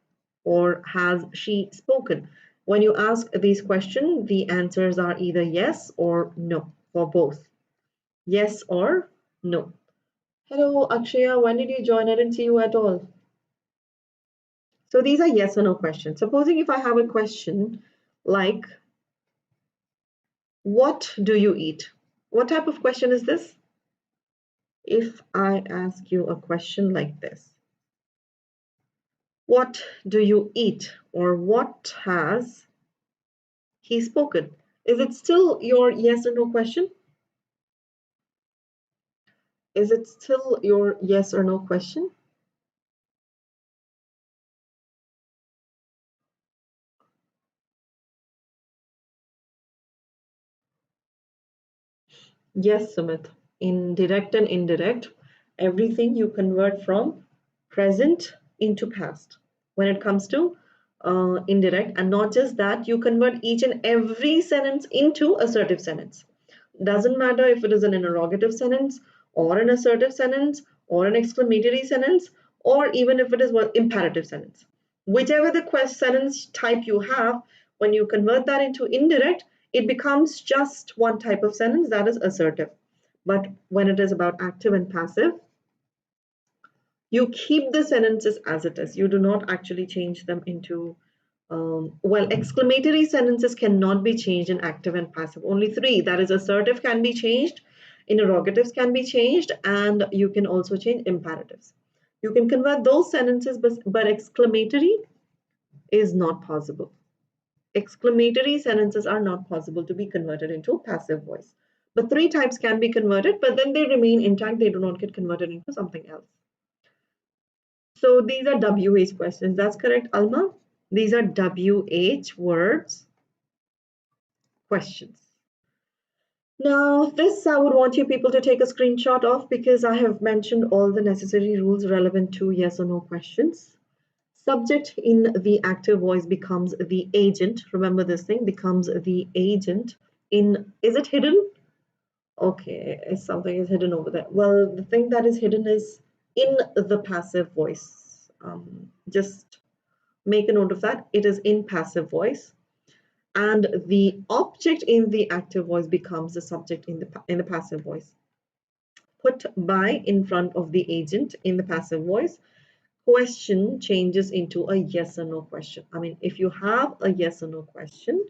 S1: or has she spoken? When you ask these questions, the answers are either yes or no for both. Yes or no. Hello, Akshaya, when did you join? I didn't see you at all. So these are yes or no questions. Supposing if I have a question like, what do you eat? What type of question is this? If I ask you a question like this, what do you eat? Or what has he spoken? Is it still your yes or no question? Is it still your yes or no question? Yes, Sumit. In direct and indirect, everything you convert from present into past. When it comes to indirect, and not just that, you convert each and every sentence into assertive sentence. Doesn't matter if it is an interrogative sentence or an assertive sentence or an exclamatory sentence, or even if it is an imperative sentence. Whichever the sentence type you have, when you convert that into indirect, it becomes just one type of sentence, that is assertive. But when it is about active and passive, you keep the sentences as it is. You do not actually change them into, well, exclamatory sentences cannot be changed in active and passive. Only three, that is assertive can be changed, interrogatives can be changed, and you can also change imperatives. You can convert those sentences, but exclamatory is not possible. Exclamatory sentences are not possible to be converted into passive voice. But three types can be converted, but then they remain intact. They do not get converted into something else. So these are WH questions. That's correct, Alma. These are WH words questions. Now, this I would want you people to take a screenshot of, because I have mentioned all the necessary rules relevant to yes or no questions. Subject in the active voice becomes the agent. Remember this thing, becomes the agent in, is it hidden? Okay, if something is hidden over there. Well, the thing that is hidden is in the passive voice. Just make a note of that. It is in passive voice. And the object in the active voice becomes the subject in the passive voice. Put by in front of the agent in the passive voice, question changes into a yes or no question. I mean, if you have a yes or no question,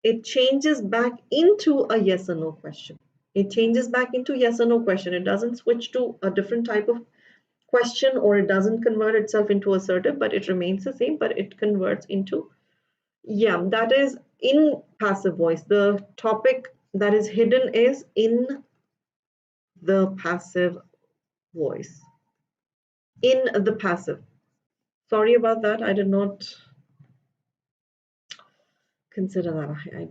S1: it changes back into a yes or no question. It changes back into yes or no question. It doesn't switch to a different type of question, or it doesn't convert itself into assertive, but it remains the same, but it converts into, yeah, that is in passive voice. The topic that is hidden is in the passive voice. In the passive. Sorry about that. I did not consider that.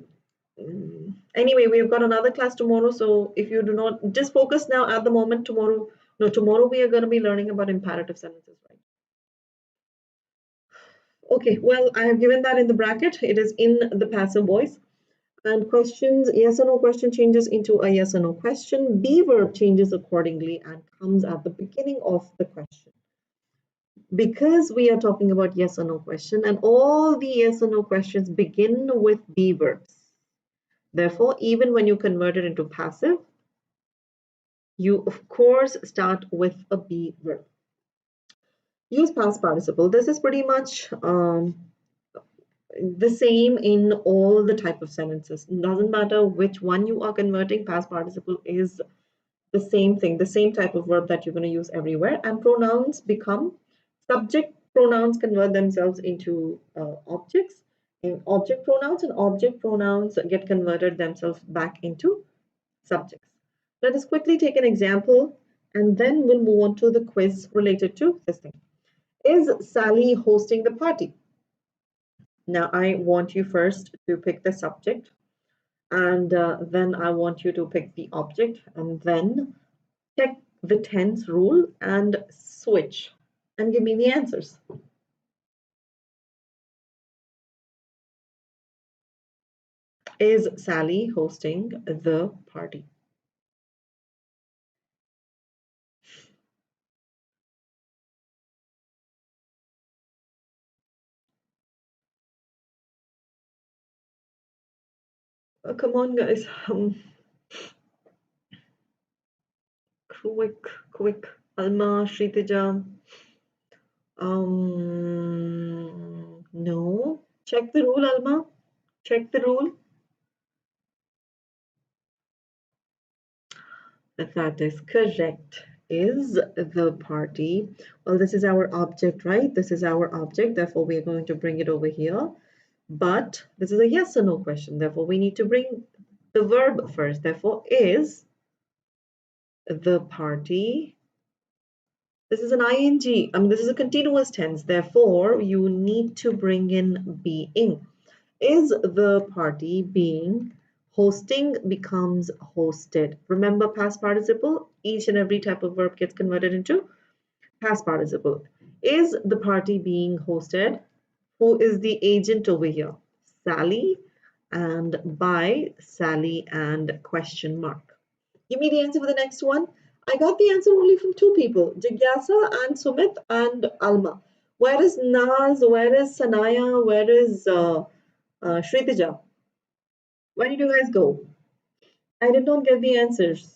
S1: Anyway, we've got another class tomorrow, so if you do not, just focus now at the moment. Tomorrow we are going to be learning about imperative sentences, right? Okay, well, I have given that in the bracket. It is in the passive voice. And questions, yes or no question changes into a yes or no question. Be verb changes accordingly and comes at the beginning of the question. Because we are talking about yes or no question, and all the yes or no questions begin with be verbs. Therefore, even when you convert it into passive, you of course start with a be verb. Use past participle. This is pretty much the same in all the type of sentences. It doesn't matter which one you are converting, past participle is the same thing, the same type of verb that you're going to use everywhere. And pronouns become subject. Pronouns convert themselves into objects, in object pronouns, and object pronouns get converted themselves back into subjects. Let us quickly take an example, and then we'll move on to the quiz related to this thing. Is Sally hosting the party? Now, I want you first to pick the subject, and then I want you to pick the object, and then check the tense rule and switch and give me the answers. Is Sally hosting the party? Come on, guys. Quick. Alma, Shriteja. No. Check the rule, Alma. Check the rule. That is correct. Is the party. Well, this is our object, right? This is our object. Therefore, we are going to bring it over here. But this is a yes or no question. Therefore, we need to bring the verb first. Therefore, is the party. This is an ing. I mean, this is a continuous tense. Therefore, you need to bring in being. Is the party being? Hosting becomes hosted. Remember past participle? Each and every type of verb gets converted into past participle. Is the party being hosted? Who is the agent over here? Sally, and by Sally and question mark. Give me the answer for the next one. I got the answer only from two people, Jigyasa and Sumit and Alma. Where is Naz? Where is Sanaya? Where is Shritija? Where did you guys go? I did not get the answers.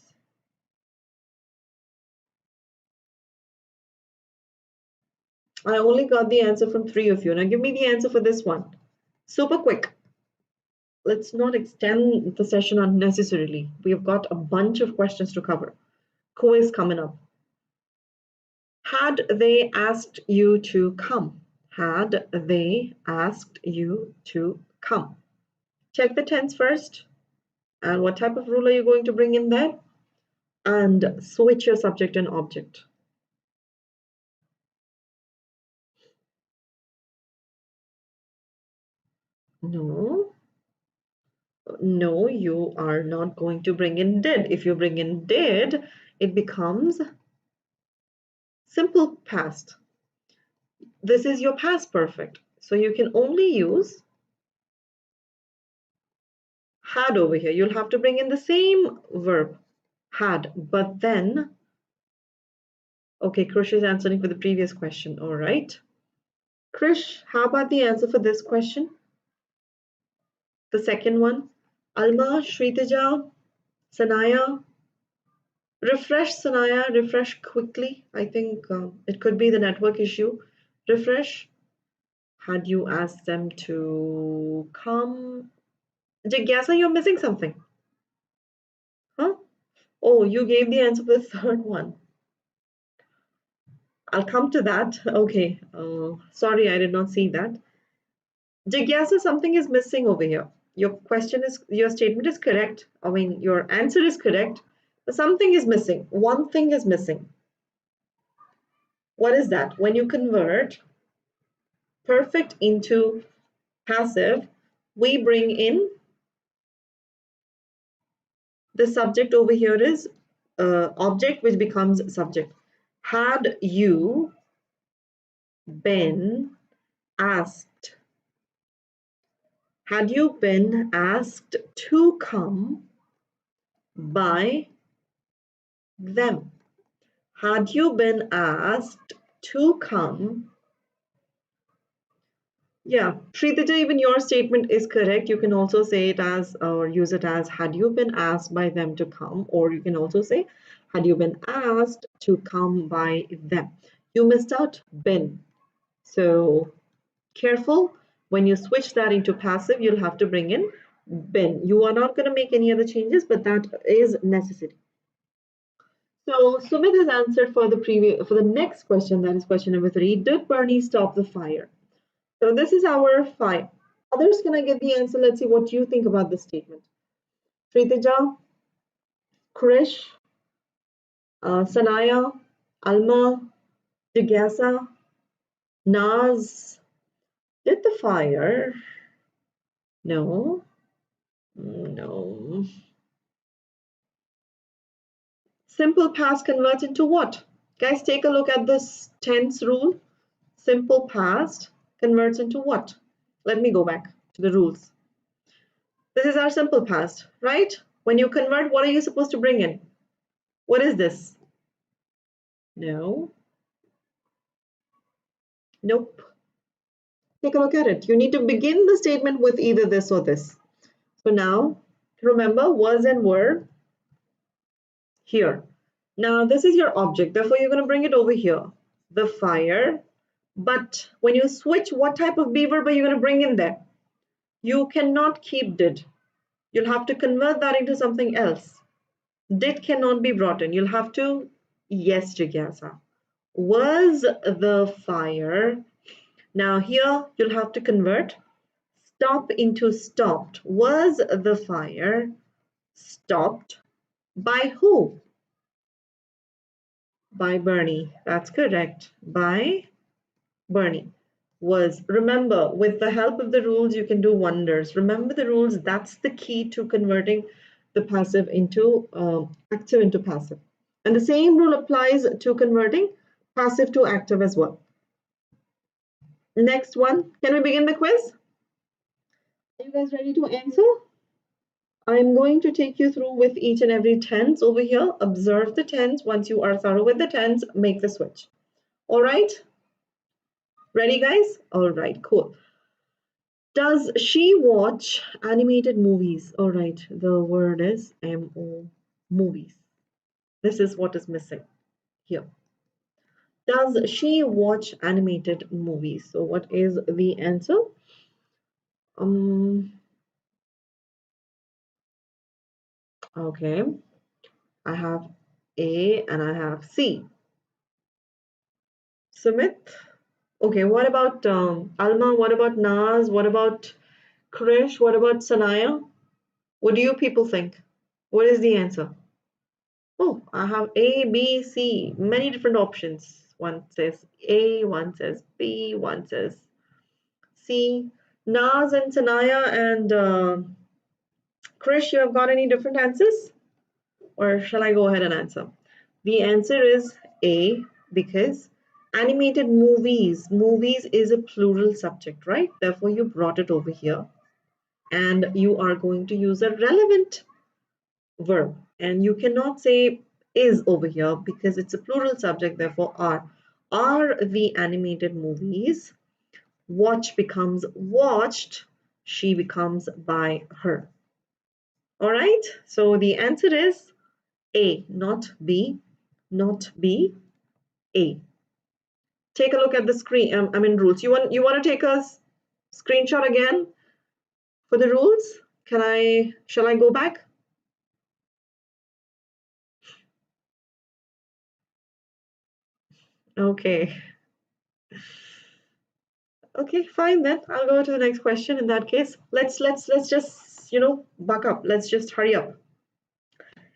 S1: I only got the answer from three of you. Now give me the answer for this one. Super quick. Let's not extend the session unnecessarily. We've got a bunch of questions to cover. Quiz coming up. Had they asked you to come? Had they asked you to come? Check the tense first. And what type of rule are you going to bring in there? And switch your subject and object. No. No, you are not going to bring in did. If you bring in did, it becomes simple past. This is your past perfect. So you can only use had over here. You'll have to bring in the same verb, had, but then, okay, Krish is answering for the previous question. All right. Krish, how about the answer for this question? The second one. Alma, Shritija, Sanaya. Refresh, Sanaya, refresh quickly. I think it could be the network issue. Refresh. Had you asked them to come? Jigyasa, you're missing something. Huh? Oh, you gave the answer for the third one. I'll come to that. Okay. Sorry, I did not see that. Jigyasa, something is missing over here. Your statement is correct. I mean, your answer is correct, but something is missing. One thing is missing. What is that? When you convert perfect into passive, we bring in the subject over here is object, which becomes subject. Had you been asked? Had you been asked to come by them? Had you been asked to come? Yeah, Shritaja, even your statement is correct. You can also say it as or use it as had you been asked by them to come, or you can also say had you been asked to come by them. You missed out been. So careful, when you switch that into passive, you'll have to bring in been. You are not going to make any other changes, but that is necessary. So Sumit has answered for the next question, that is question number 3. Did Bernie stop the fire? So this is our fire. Others, can I get the answer? Let's see what you think about this statement. Shritaja, Krish, Sanaya, Alma, Jigyasa, Naz. Did the fire? No. No. Simple past converts into what? Guys, take a look at this tense rule. Simple past converts into what? Let me go back to the rules. This is our simple past, right? When you convert, what are you supposed to bring in? What is this? No. Nope. Take a look at it. You need to begin the statement with either this or this. So now, remember, was and were here. Now, this is your object. Therefore, you're going to bring it over here. The fire. But when you switch, what type of be verb are you going to bring in there? You cannot keep did. You'll have to convert that into something else. Did cannot be brought in. You'll have to, yes, Jigyasa. Was the fire. Now here you'll have to convert stop into stopped. Was the fire stopped by who? By Bernie. That's correct. By Bernie. Was. Remember, with the help of the rules, you can do wonders. Remember the rules. That's the key to converting the passive into active into passive. And the same rule applies to converting passive to active as well. Next one. Can we begin the quiz? Are you guys ready to answer? I'm going to take you through with each and every tense over here. Observe the tense. Once you are thorough with the tense, make the switch. All right? Ready, guys? All right, cool. Does she watch animated movies? All right, the word is M-O, movies. This is what is missing here. Does she watch animated movies? So what is the answer? Okay, I have A and I have C. Sumit? Okay, what about Alma? What about Naz? What about Krish? What about Sanaya? What do you people think? What is the answer? Oh, I have A, B, C, many different options. One says A, one says B, one says C. Naz and Sanaya and Krish, you have got any different answers? Or shall I go ahead and answer? The answer is A, because animated movies is a plural subject, right? Therefore, you brought it over here. And you are going to use a relevant verb. And you cannot say is over here because it's a plural subject, therefore are. Are the animated movies? Watch becomes watched. She becomes by her. All right, so the answer is A, not B, not B, A. Take a look at the screen. Rules. You want to take a screenshot again for the rules? Shall I go back? Okay. Okay, fine then. I'll go to the next question in that case. Let's just, buck up. Let's just hurry up.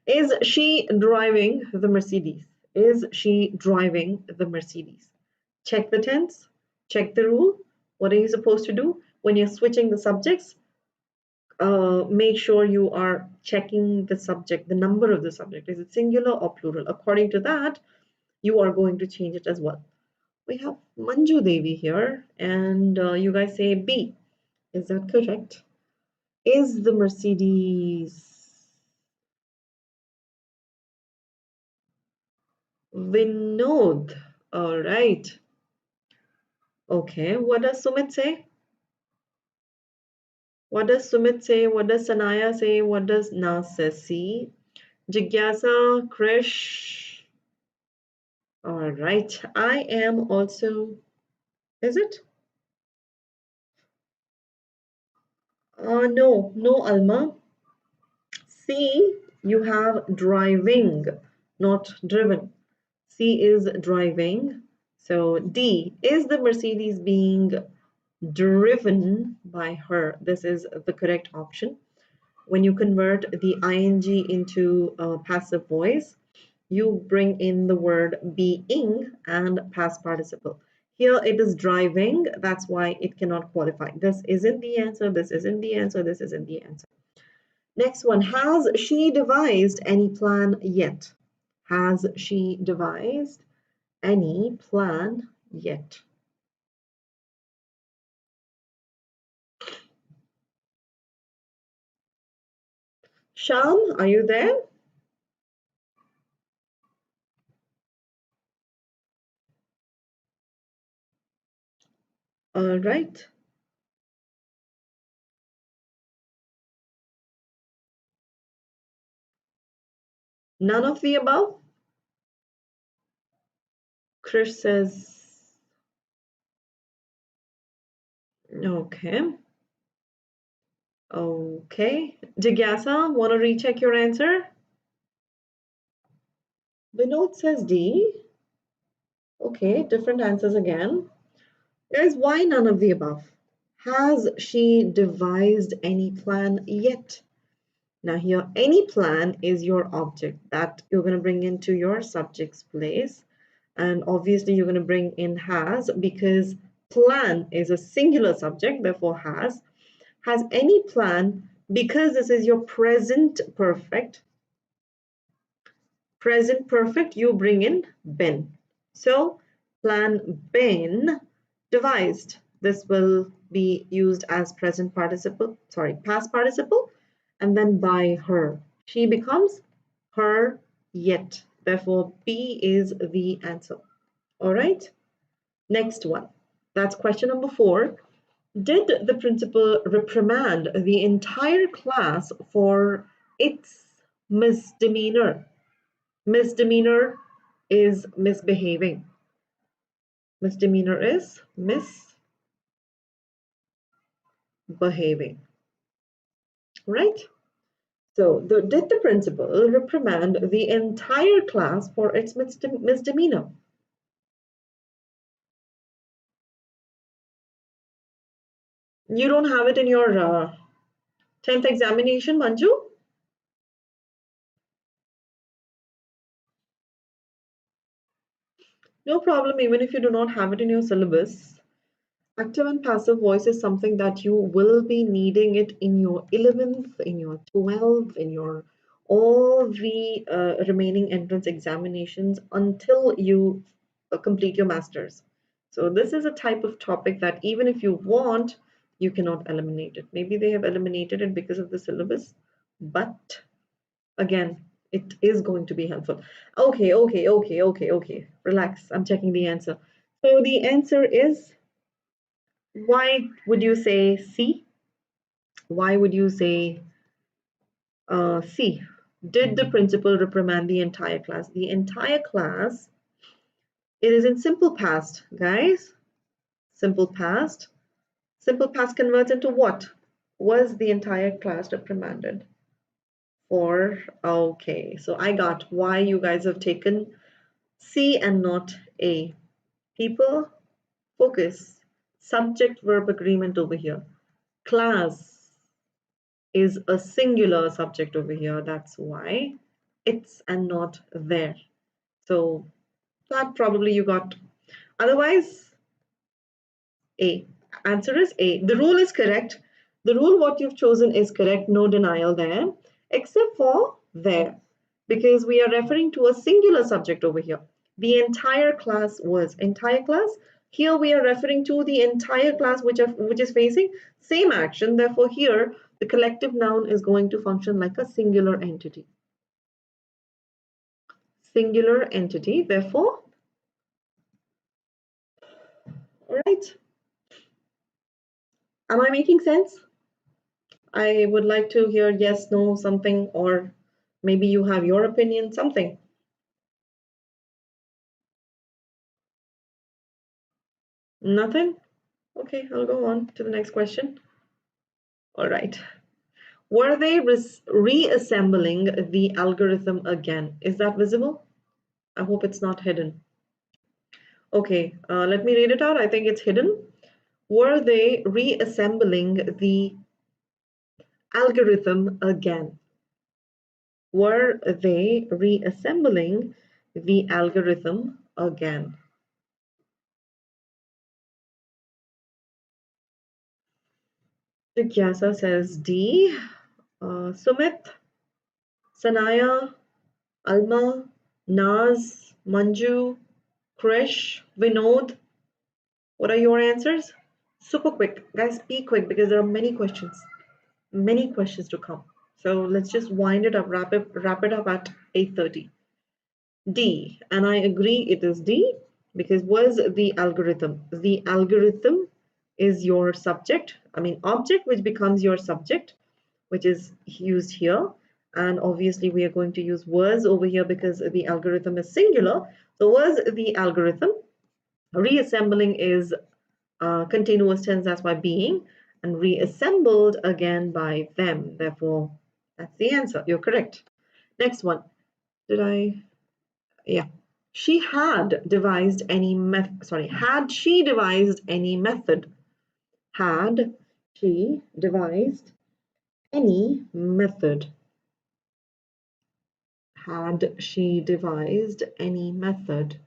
S1: Is she driving the Mercedes? Is she driving the Mercedes? Check the tense, check the rule. What are you supposed to do when you're switching the subjects? Make sure you are checking the subject, the number of the subject. Is it singular or plural? According to that, you are going to change it as well. We have Manju Devi here, and you guys say B. Is that correct? Is the Mercedes Vinod? All right. Okay, what does Sumit say? What does Sumit say? What does Sanaya say? What does Nas say? See? Jigyasa, Krish. All right. I am also. Is it? No, Alma. C, you have driving, not driven. C is driving. So D, is the Mercedes being driven by her? This is the correct option. When you convert the ing into passive voice, you bring in the word being and past participle. Here it is driving, that's why it cannot qualify. This isn't the answer, this isn't the answer, this isn't the answer. Next one, has she devised any plan yet? Has she devised any plan yet? Sham, are you there? All right. None of the above? Chris says, okay. Okay. Jigyasa, want to recheck your answer? Vinod says D. Okay, different answers again. Guys, why none of the above? Has she devised any plan yet? Now here, any plan is your object that you're going to bring into your subject's place. And obviously you're going to bring in has because plan is a singular subject, therefore has. Has any plan because this is your present perfect. Present perfect, you bring in been. So plan been devised. this will be used as present participle, sorry, past participle, and then by her. She becomes her yet. Therefore, B is the answer. All right. Next one. That's question number 4. Did the principal reprimand the entire class for its misdemeanor? Misdemeanor is misbehaving. Misdemeanor is misbehaving. Right? So, did the principal reprimand the entire class for its misdemeanor? You don't have it in your 10th examination, Manju? No problem, even if you do not have it in your syllabus. Active and passive voice is something that you will be needing it in your 11th, in your 12th, in your all the remaining entrance examinations until you complete your masters. So this is a type of topic that even if you want, you cannot eliminate it. Maybe they have eliminated it because of the syllabus, but again, it is going to be helpful. Okay. Relax. I'm checking the answer. So the answer is, why would you say C? Why would you say C? Did the principal reprimand the entire class? The entire class, it is in simple past, guys. Simple past. Simple past converts into what? Was the entire class reprimanded? Or, okay, so I got why you guys have taken C and not A. People, focus. Subject verb agreement over here. Class is a singular subject over here. That's why it's and not there. So that probably you got. Otherwise, A. Answer is A. The rule is correct. The rule what you've chosen is correct. No denial there, except for there, because we are referring to a singular subject over here. The entire class was entire class. Here we are referring to the entire class which is facing same action. Therefore, here the collective noun is going to function like a singular entity. Singular entity. Therefore, all right. Am I making sense? I would like to hear yes, no, something, or maybe you have your opinion, something. Nothing? Okay, I'll go on to the next question. All right. Were they reassembling the algorithm again? Is that visible? I hope it's not hidden. Okay, let me read it out. I think it's hidden. Were they reassembling the algorithm again? Were they reassembling the algorithm again? Jigyasa says D. Sumit, Sanaya, Alma, Naz, Manju, Krish, Vinod. What are your answers? Super quick. Guys, be quick because there are many questions to come. So let's just wind it up, wrap it up at 8:30. D, and I agree it is D because was the algorithm. The algorithm is your subject, object, which becomes your subject, which is used here. And obviously we are going to use was over here because the algorithm is singular. So was the algorithm. Reassembling is continuous tense, that's why being, and reassembled again by them. Therefore, that's the answer. You're correct. Next one. Yeah. She had devised any method. Sorry, had she devised any method? Had she devised any method? Had she devised any method?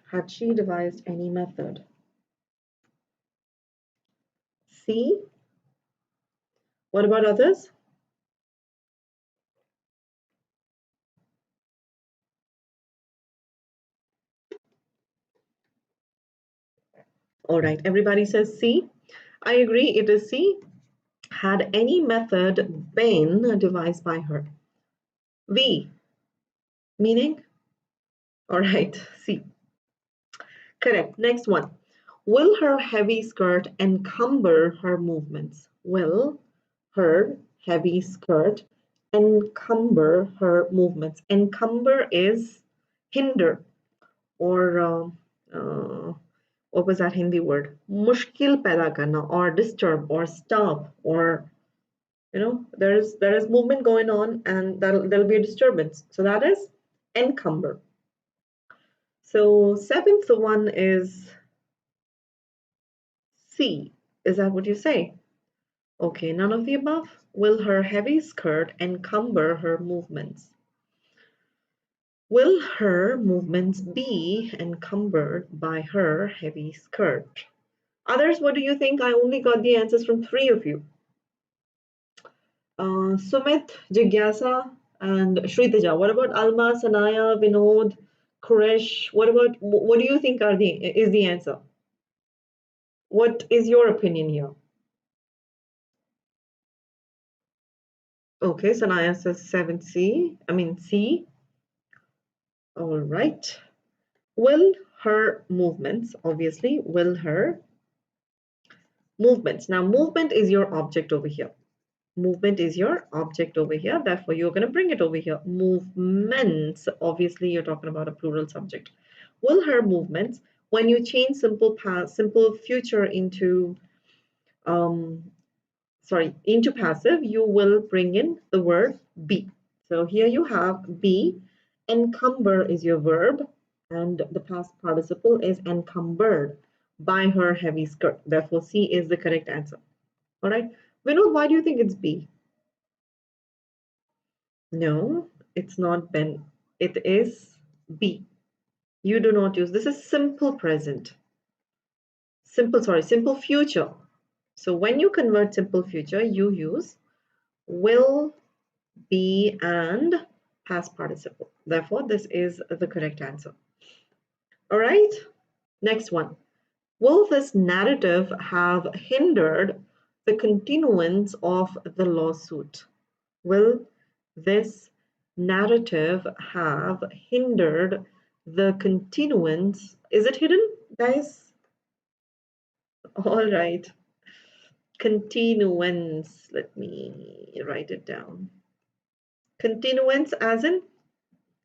S1: Had she devised any method? C. What about others? All right, everybody says C. I agree, it is C. Had any method been devised by her? V, meaning? All right, C. Correct. Next one. Will her heavy skirt encumber her movements? Will her heavy skirt encumber her movements? Encumber is hinder or what was that Hindi word? Mushkil paida karna or disturb or stop or there is movement going on and there'll be a disturbance. So that is encumber. So seventh one is C. Is that what you say? Okay, none of the above. Will her heavy skirt encumber her movements? Will her movements be encumbered by her heavy skirt? Others, what do you think? I only got the answers from three of you. Sumit, Jigyasa, and Shritaja. What about Alma, Sanaya, Vinod, Kuresh? What do you think is the answer? What is your opinion here? Okay, Sanaya says 7C. I mean C. All right. Will her movements, obviously, will her movements. Now, movement is your object over here. Movement is your object over here. Therefore, you're going to bring it over here. Movements, obviously, you're talking about a plural subject. Will her movements, when you change simple past, simple future into into passive, you will bring in the word be. So here you have be. Encumber is your verb, and the past participle is encumbered by her heavy skirt. Therefore, C is the correct answer. All right. Vinod, why do you think it's B? No, it's not Ben. It is B. You do not use, this is simple present. Simple future. So when you convert simple future, you use will, be, and past participle. Therefore, this is the correct answer. All right, next one. Will this narrative have hindered the continuance of the lawsuit? Will this narrative have hindered the continuance? Is it hidden, guys? All right. Continuance. Let me write it down. Continuance as in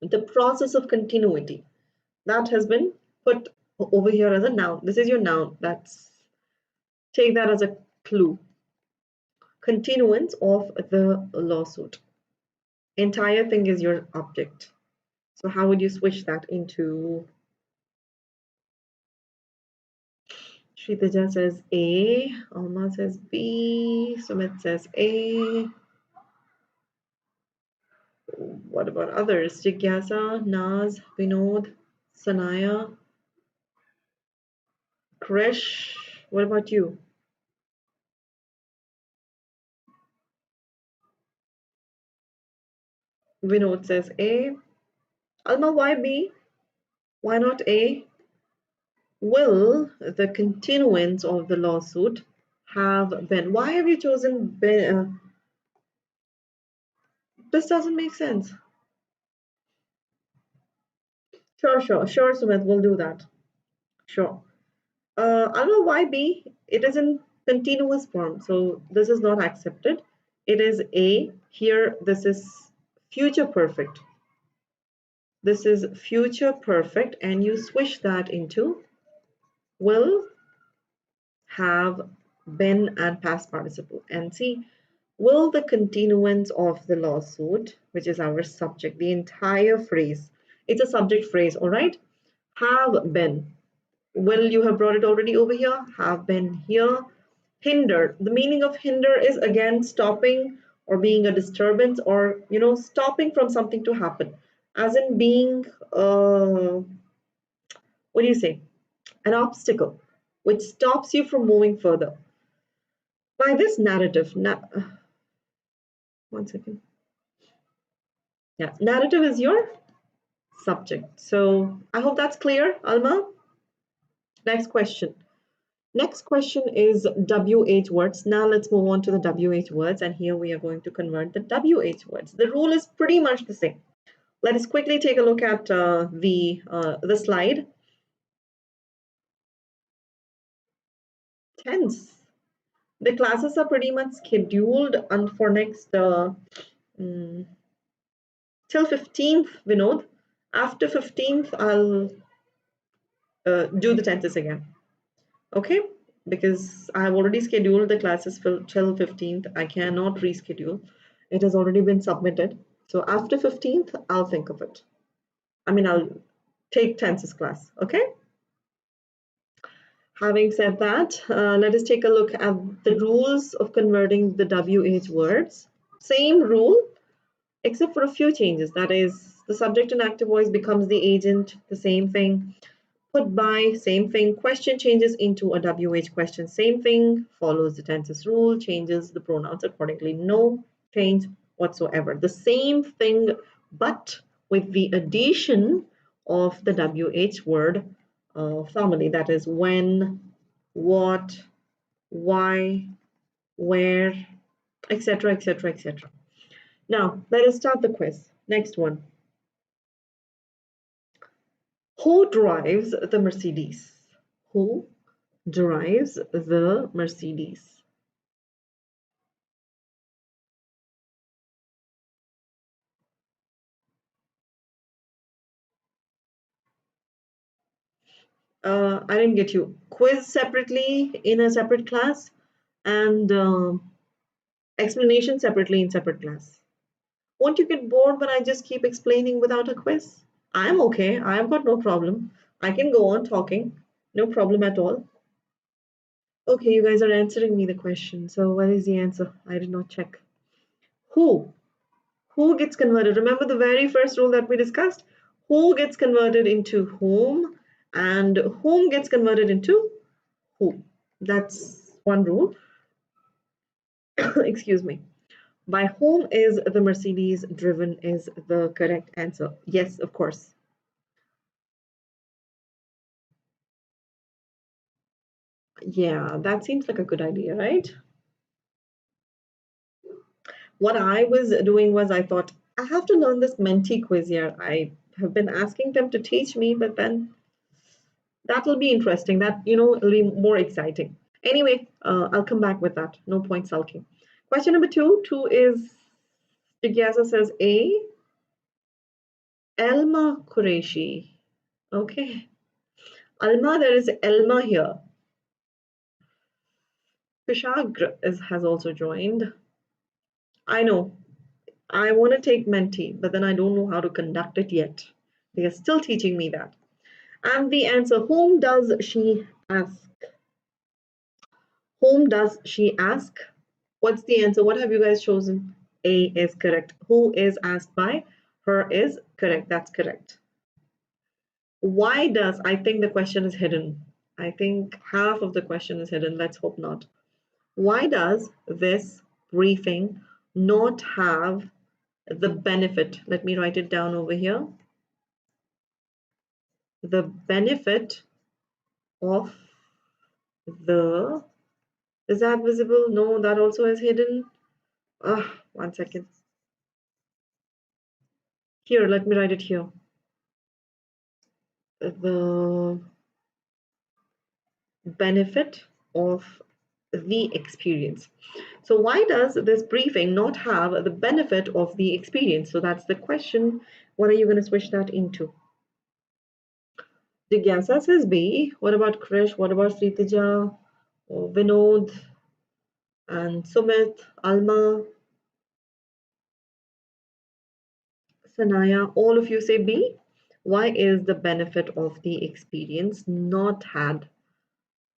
S1: the process of continuity. That has been put over here as a noun. This is your noun. Take that as a clue. Continuance of the lawsuit. Entire thing is your object. So how would you switch that into? Shritaja says A, Alma says B, Sumit says A. What about others? Jigyasa, Naz, Vinod, Sanaya, Krish. What about you? Vinod says A. Alma, why B? Why not A? Will the continuance of the lawsuit have been? Why have you chosen been? This doesn't make sense. Sure, Sumit, we'll do that. Sure. Alma, why B? It is in continuous form, so this is not accepted. It is A. Here, this is future perfect. This is future perfect, and you switch that into will, have, been, and past participle. And see, will the continuance of the lawsuit, which is our subject, the entire phrase, it's a subject phrase, all right? Have been. Will, you have brought it already over here, have been here. Hinder, the meaning of hinder is again stopping or being a disturbance or stopping from something to happen, as in being what do you say, an obstacle which stops you from moving further. By this narrative, one second. Yeah, narrative is your subject. So I hope that's clear, Alma. Next question. Next question is WH words. Now let's move on to the WH words, and here we are going to convert the WH words. The rule is pretty much the same. Let us quickly take a look at the slide. Tense. The classes are pretty much scheduled and for next till 15th, Vinod. After 15th, I'll do the tenses again. Okay, because I have already scheduled the classes till 15th. I cannot reschedule. It has already been submitted. So after 15th, I'll think of it. I mean, I'll take tenses class. Okay. Having said that, let us take a look at the rules of converting the WH words. Same rule, except for a few changes. That is, the subject and active voice becomes the agent, the same thing. Put by, same thing. Question changes into a WH question, same thing. Follows the tenses rule, changes the pronouns accordingly. No change whatsoever. The same thing, but with the addition of the WH word family. That is when, what, why, where, etc., etc., etc. Now, let us start the quiz. Next one. Who drives the Mercedes? Who drives the Mercedes? I didn't get you. Quiz separately in a separate class and explanation separately in separate class. Won't you get bored when I just keep explaining without a quiz? I'm okay. I've got no problem. I can go on talking. No problem at all. Okay, you guys are answering me the question. So what is the answer? I did not check. Who? Who gets converted? Remember the very first rule that we discussed? Who gets converted into whom and whom gets converted into who? That's one rule. Excuse me. By whom is the Mercedes driven is the correct answer. Yes, of course. Yeah, that seems like a good idea, right? What I was doing was I thought, I have to learn this Menti quiz here. I have been asking them to teach me, but then that will be interesting. That, it'll be more exciting. Anyway, I'll come back with that. No point sulking. Question number two. Two is, Jigyasa says A. Elma Qureshi. Okay. Alma, there is Elma here. Kushagr has also joined. I know. I want to take Menti, but then I don't know how to conduct it yet. They are still teaching me that. And the answer, whom does she ask? Whom does she ask? What's the answer? What have you guys chosen? A is correct. Who is asked by? Her is correct. That's correct. Why does, I think the question is hidden. I think half of the question is hidden. Let's hope not. Why does this briefing not have the benefit? Let me write it down over here. The benefit of the, is that visible? No, that also is hidden. 1 second. Here, let me write it here. The benefit of the experience. So why does this briefing not have the benefit of the experience? So that's the question. What are you going to switch that into? Jigyasa says B. What about Krish? What about Sritija? Vinod? And Sumit? Alma? Sanaya? All of you say B. Why is the benefit of the experience not had?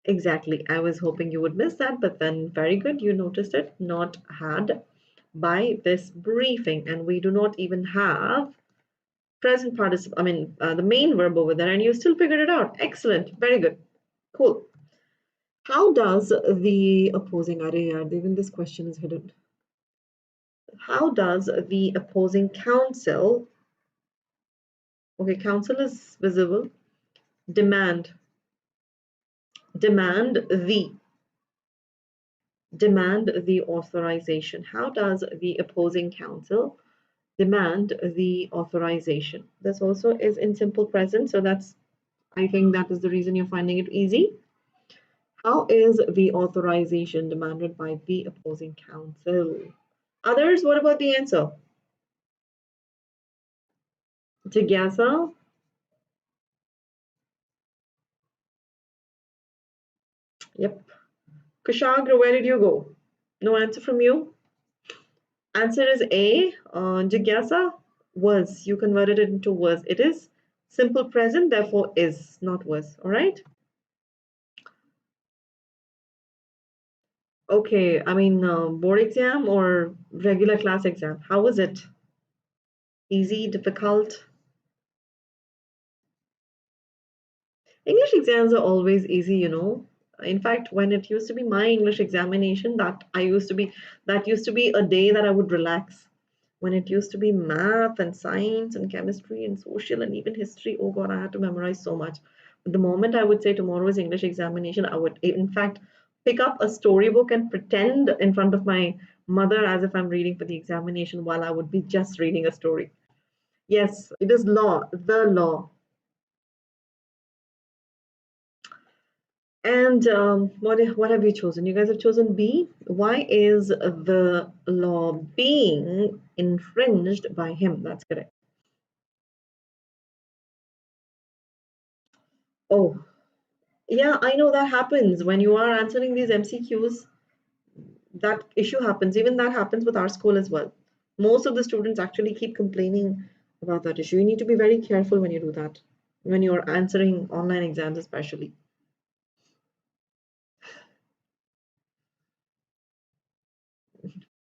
S1: Exactly. I was hoping you would miss that, but then very good. You noticed it. Not had by this briefing. And we do not even have present participle, the main verb over there, and you still figured it out. Excellent. Very good. Cool. How does the opposing, even this question is hidden. How does the opposing counsel, okay, counsel is visible, demand Demand the authorization. How does the opposing counsel demand the authorization? This also is in simple present, so that's, I think that is the reason you're finding it easy. How is the authorization demanded by the opposing counsel? Others, what about the answer? Jigyasa? Yep. Kushagra, where did you go? No answer from you? Answer is A. Jigyasa was. You converted it into was. It is simple present, therefore is, not was. All right. Okay. I mean, board exam or regular class exam? How was it? Easy, difficult? English exams are always easy, you know. In fact, when it used to be my English examination, that used to be a day that I would relax. When it used to be math and science and chemistry and social and even history, oh God, I had to memorize so much. But the moment I would say tomorrow is English examination, I would in fact pick up a storybook and pretend in front of my mother as if I'm reading for the examination while I would be just reading a story. Yes, it is law, the law. And what have you chosen? You guys have chosen B. Why is the law being infringed by him? That's correct. Oh, yeah, I know that happens when you are answering these MCQs. That issue happens. Even that happens with our school as well. Most of the students actually keep complaining about that issue. You need to be very careful when you do that, when you're answering online exams, especially.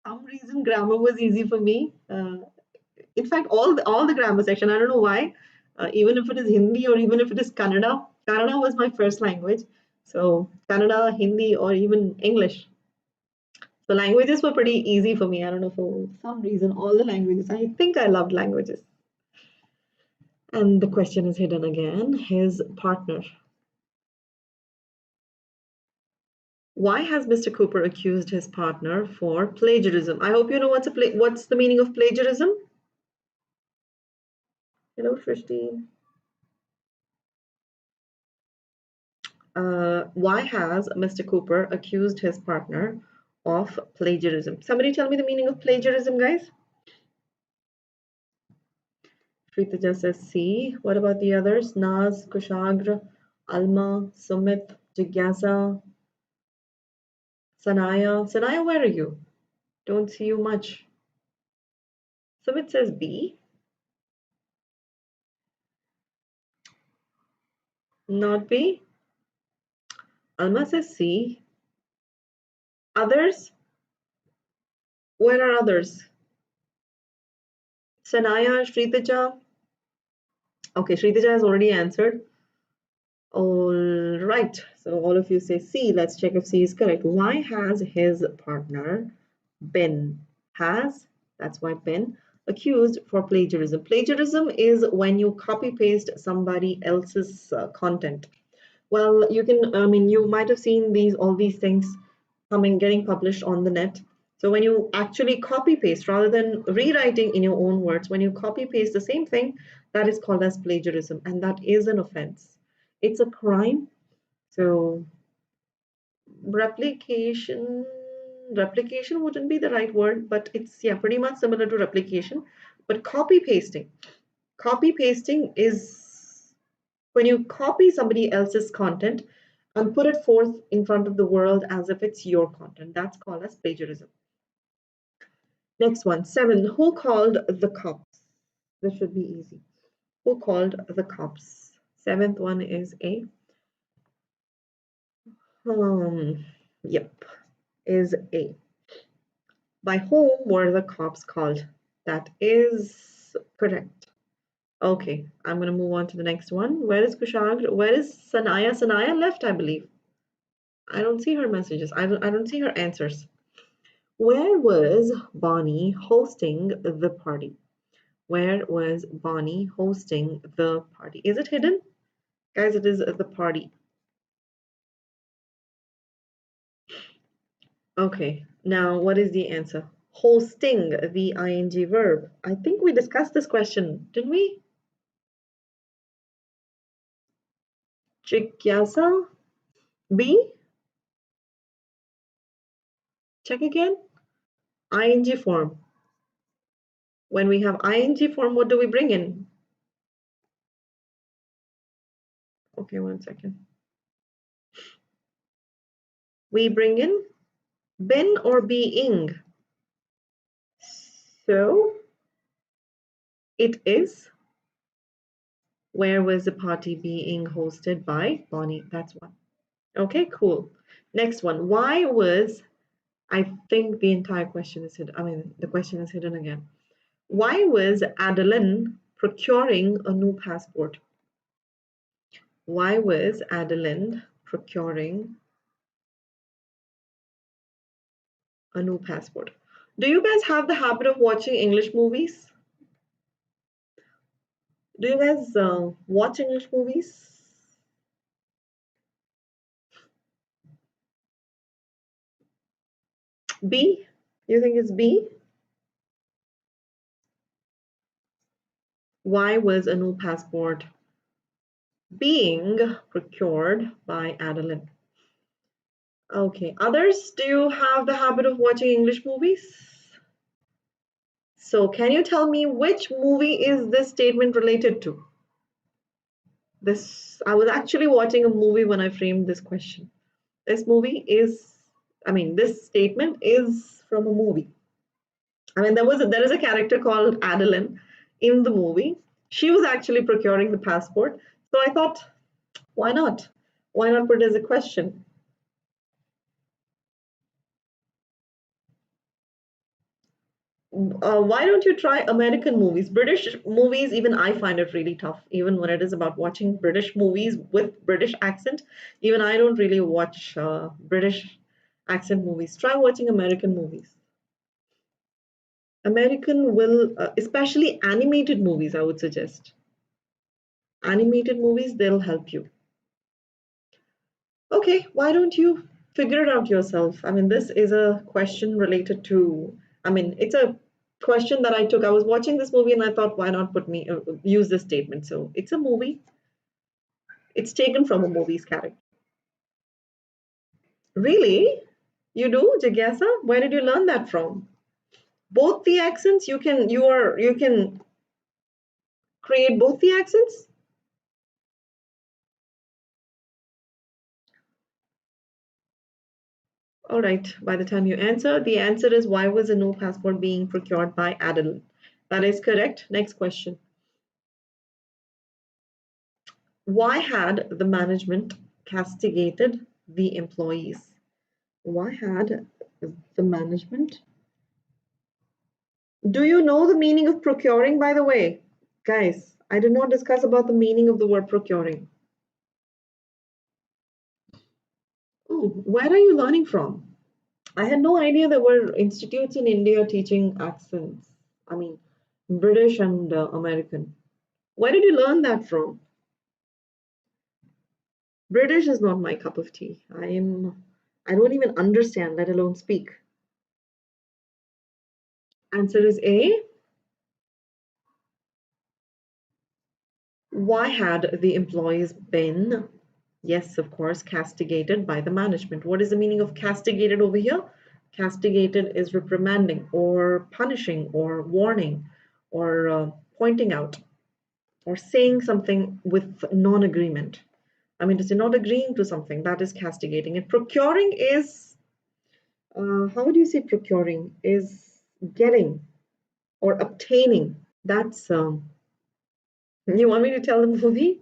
S1: Some reason grammar was easy for me. In fact, all the grammar section. I don't know why. Even if it is Hindi or even if it is Kannada, Kannada was my first language. So Kannada, Hindi, or even English. So languages were pretty easy for me. I don't know, for some reason, all the languages. I think I loved languages. And the question is hidden again. His partner. Why has Mr. Cooper accused his partner for plagiarism? I hope you know what's the meaning of plagiarism. Hello, Shrishti. Why has Mr. Cooper accused his partner of plagiarism? Somebody tell me the meaning of plagiarism, guys. Shrita just says C. What about the others? Naz, Kushagra, Alma, Sumit, Jigyasa, Sanaya. Sanaya, where are you? Don't see you much. Sumit says B. Not B. Alma says C. Others? Where are others? Sanaya, Shritaja. Okay, Shritaja has already answered. All right, so all of you say C. Let's check if C is correct. Why has his partner been, that's why been, accused for plagiarism? Plagiarism is when you copy paste somebody else's content. Well, you can, I mean, you might have seen all these things getting published on the net. So when you actually copy paste rather than rewriting in your own words, when you copy paste the same thing, that is called as plagiarism, and that is an offense. It's a crime. So replication wouldn't be the right word, but it's, yeah, pretty much similar to replication. But copy pasting is when you copy somebody else's content and put it forth in front of the world as if it's your content. That's called as plagiarism. Next one, 7. Who called the cops? This should be easy. Who called the cops? Seventh one is A. Yep, is A. By whom were the cops called? That is correct. Okay, I'm going to move on to the next one. Where is Kushagra? Where is Sanaya? Sanaya left, I believe. I don't see her messages. I don't see her answers. Where was Bonnie hosting the party? Where was Bonnie hosting the party? Is it hidden? Guys, it is the party. Okay, now what is the answer? Hosting, the ing verb. I think we discussed this question, didn't we? Jigyasa? B? Check again. Ing form. When we have ing form, what do we bring in? Okay, 1 second. We bring in been or being. So it is. Where was the party being hosted by? Bonnie. That's one. Okay, cool. Next one. Why was, I think the entire question is hidden. I mean, the question is hidden again. Why was Adeline procuring a new passport? Why was Adeline procuring a new passport? Do you guys have the habit of watching English movies? Do you guys watch English movies? B? You think it's B? Why was a new passport being procured by Adeline? Okay, others, do you have the habit of watching English movies? So can you tell me which movie is this statement related to? This, I was actually watching a movie when I framed this question. This movie is, I mean, this statement is from a movie. I mean, there is a character called Adeline in the movie. She was actually procuring the passport. So I thought, why not? Why not put it as a question? Why don't you try American movies? British movies, even I find it really tough. Even when it is about watching British movies with British accent, even I don't really watch British accent movies. Try watching American movies. American will, especially animated movies, I would suggest. Animated movies, they'll help you. Okay, why don't you figure it out yourself? I mean, this is a question related to, I mean, it's a question that I took. I was watching this movie and I thought, why not use this statement? So it's a movie. It's taken from a movie's character. Really? You do, Jigyasa? Where did you learn that from? Both the accents, you can create both the accents? All right, by the time you answer, the answer is why was a new passport being procured by Adel? That is correct. Next question. Why had the management castigated the employees? Why had the management? Do you know the meaning of procuring, by the way? Guys, I did not discuss about the meaning of the word procuring. Oh, where are you learning from? I had no idea there were institutes in India teaching accents. I mean, British and American. Where did you learn that from? British is not my cup of tea. I don't even understand, let alone speak. Answer is A. Why had the employees been, yes, of course, castigated by the management? What is the meaning of castigated over here? Castigated is reprimanding or punishing or warning or pointing out or saying something with non-agreement. I mean, if you're not agreeing to something, that is castigating. And procuring is, how would you say procuring? Is getting or obtaining. That's, you want me to tell the movie?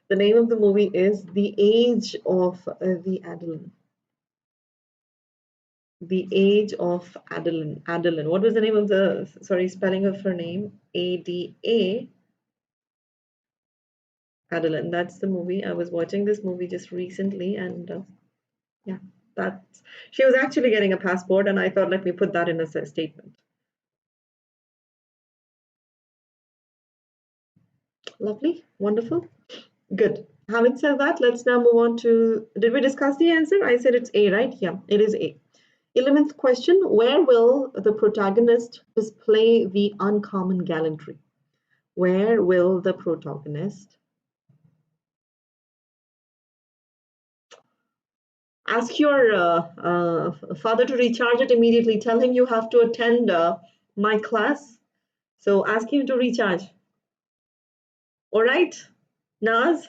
S1: The name of the movie is The Age of the Adeline. The Age of Adeline. Adeline. What was the name of the, sorry, spelling of her name? A-D-A. Adeline. That's the movie. I was watching this movie just recently, and yeah, that's, she was actually getting a passport, and I thought, let me put that in a statement. Lovely. Wonderful. Good. Having said that, let's now move on to, did we discuss the answer? I said it's A, right? Yeah, it is A. 11th question, where will the protagonist display the uncommon gallantry? Where will the protagonist ask your father to recharge it immediately? Tell him you have to attend my class. So ask him to recharge. All right, Naz,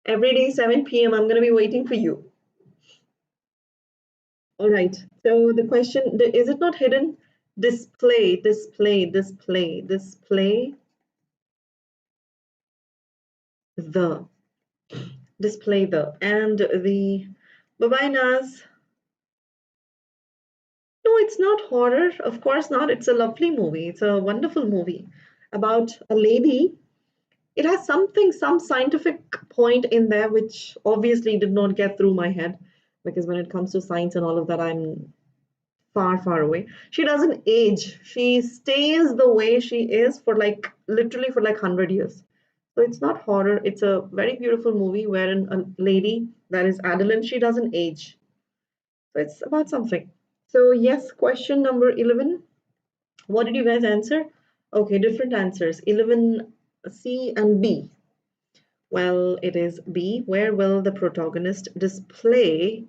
S1: every day 7 p.m. I'm going to be waiting for you. All right. So the question, is it not hidden? Display, display, display, display the, display the, and the, bye-bye, Naz. No, it's not horror. Of course not. It's a lovely movie. It's a wonderful movie about a lady. It has something, some scientific point in there, which obviously did not get through my head because when it comes to science and all of that, I'm far, far away. She doesn't age. She stays the way she is for like literally for like 100 years. So it's not horror. It's a very beautiful movie wherein a lady that is Adeline, she doesn't age. So it's about something. So yes, question number 11. What did you guys answer? Okay, different answers. 11 C and B. Well, it is B. Where will the protagonist display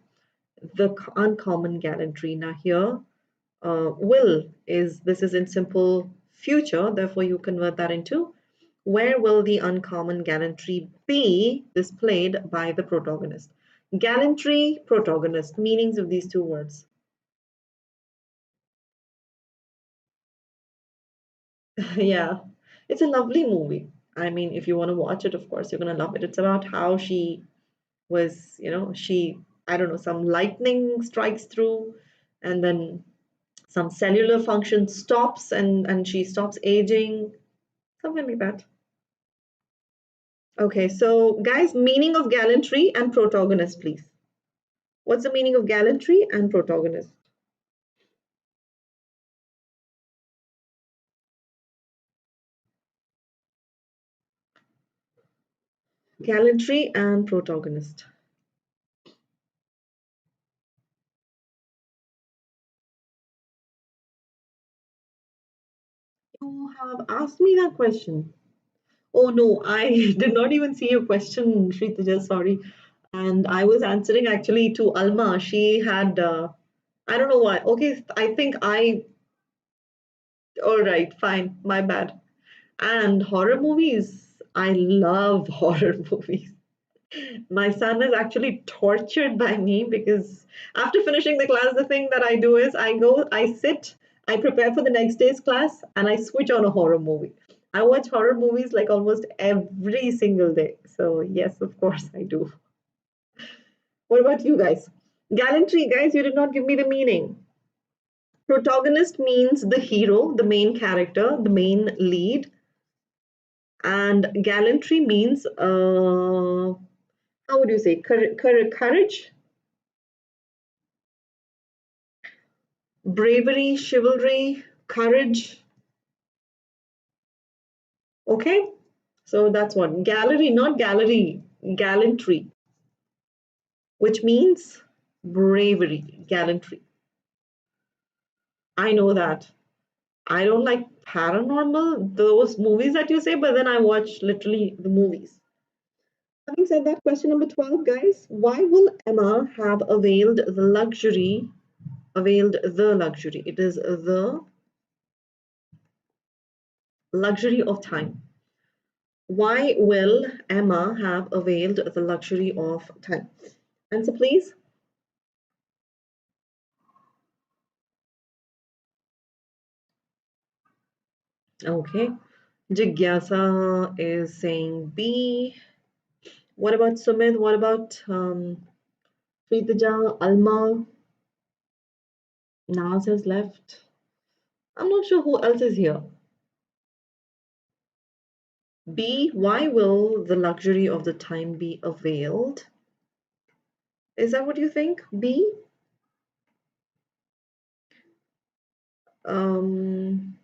S1: the uncommon gallantry? Now here, will is, this is in simple future, therefore you convert that into where will the uncommon gallantry be displayed by the protagonist? Gallantry, protagonist, meanings of these two words. Yeah, it's a lovely movie. I mean, if you want to watch it, of course, you're going to love it. It's about how she was, she, I don't know, some lightning strikes through, and then some cellular function stops, and she stops aging, something like that. Okay, so guys, meaning of gallantry and protagonist, please. What's the meaning of gallantry and protagonist? Gallantry and protagonist. You have asked me that question. Oh no, I did not even see your question, Shritaja, sorry. And I was answering actually to Alma. She had, I don't know why. Okay, I think all right, fine, my bad. And horror movies, I love horror movies. My son is actually tortured by me because after finishing the class, the thing that I do is I go, I sit, I prepare for the next day's class, and I switch on a horror movie. I watch horror movies like almost every single day. So, yes, of course, I do. What about you guys? Gallantry, guys, you did not give me the meaning. Protagonist means the hero, the main character, the main lead. And gallantry means, how would you say, courage, bravery, chivalry, courage. Okay, so that's what gallery, not gallery, gallantry, which means bravery, gallantry. I know that. I don't like paranormal, those movies that you say, but then I watch literally the movies. Having said that, question number 12, guys. Why will Emma have availed the luxury? Availed the luxury. It is the luxury of time. Why will Emma have availed the luxury of time? Answer, please. Okay. Jigyasa is saying B. What about Sumit? What about Preetaja, Alma? Naz has left. I'm not sure who else is here. B. Why will the luxury of the time be availed? Is that what you think? B. Um,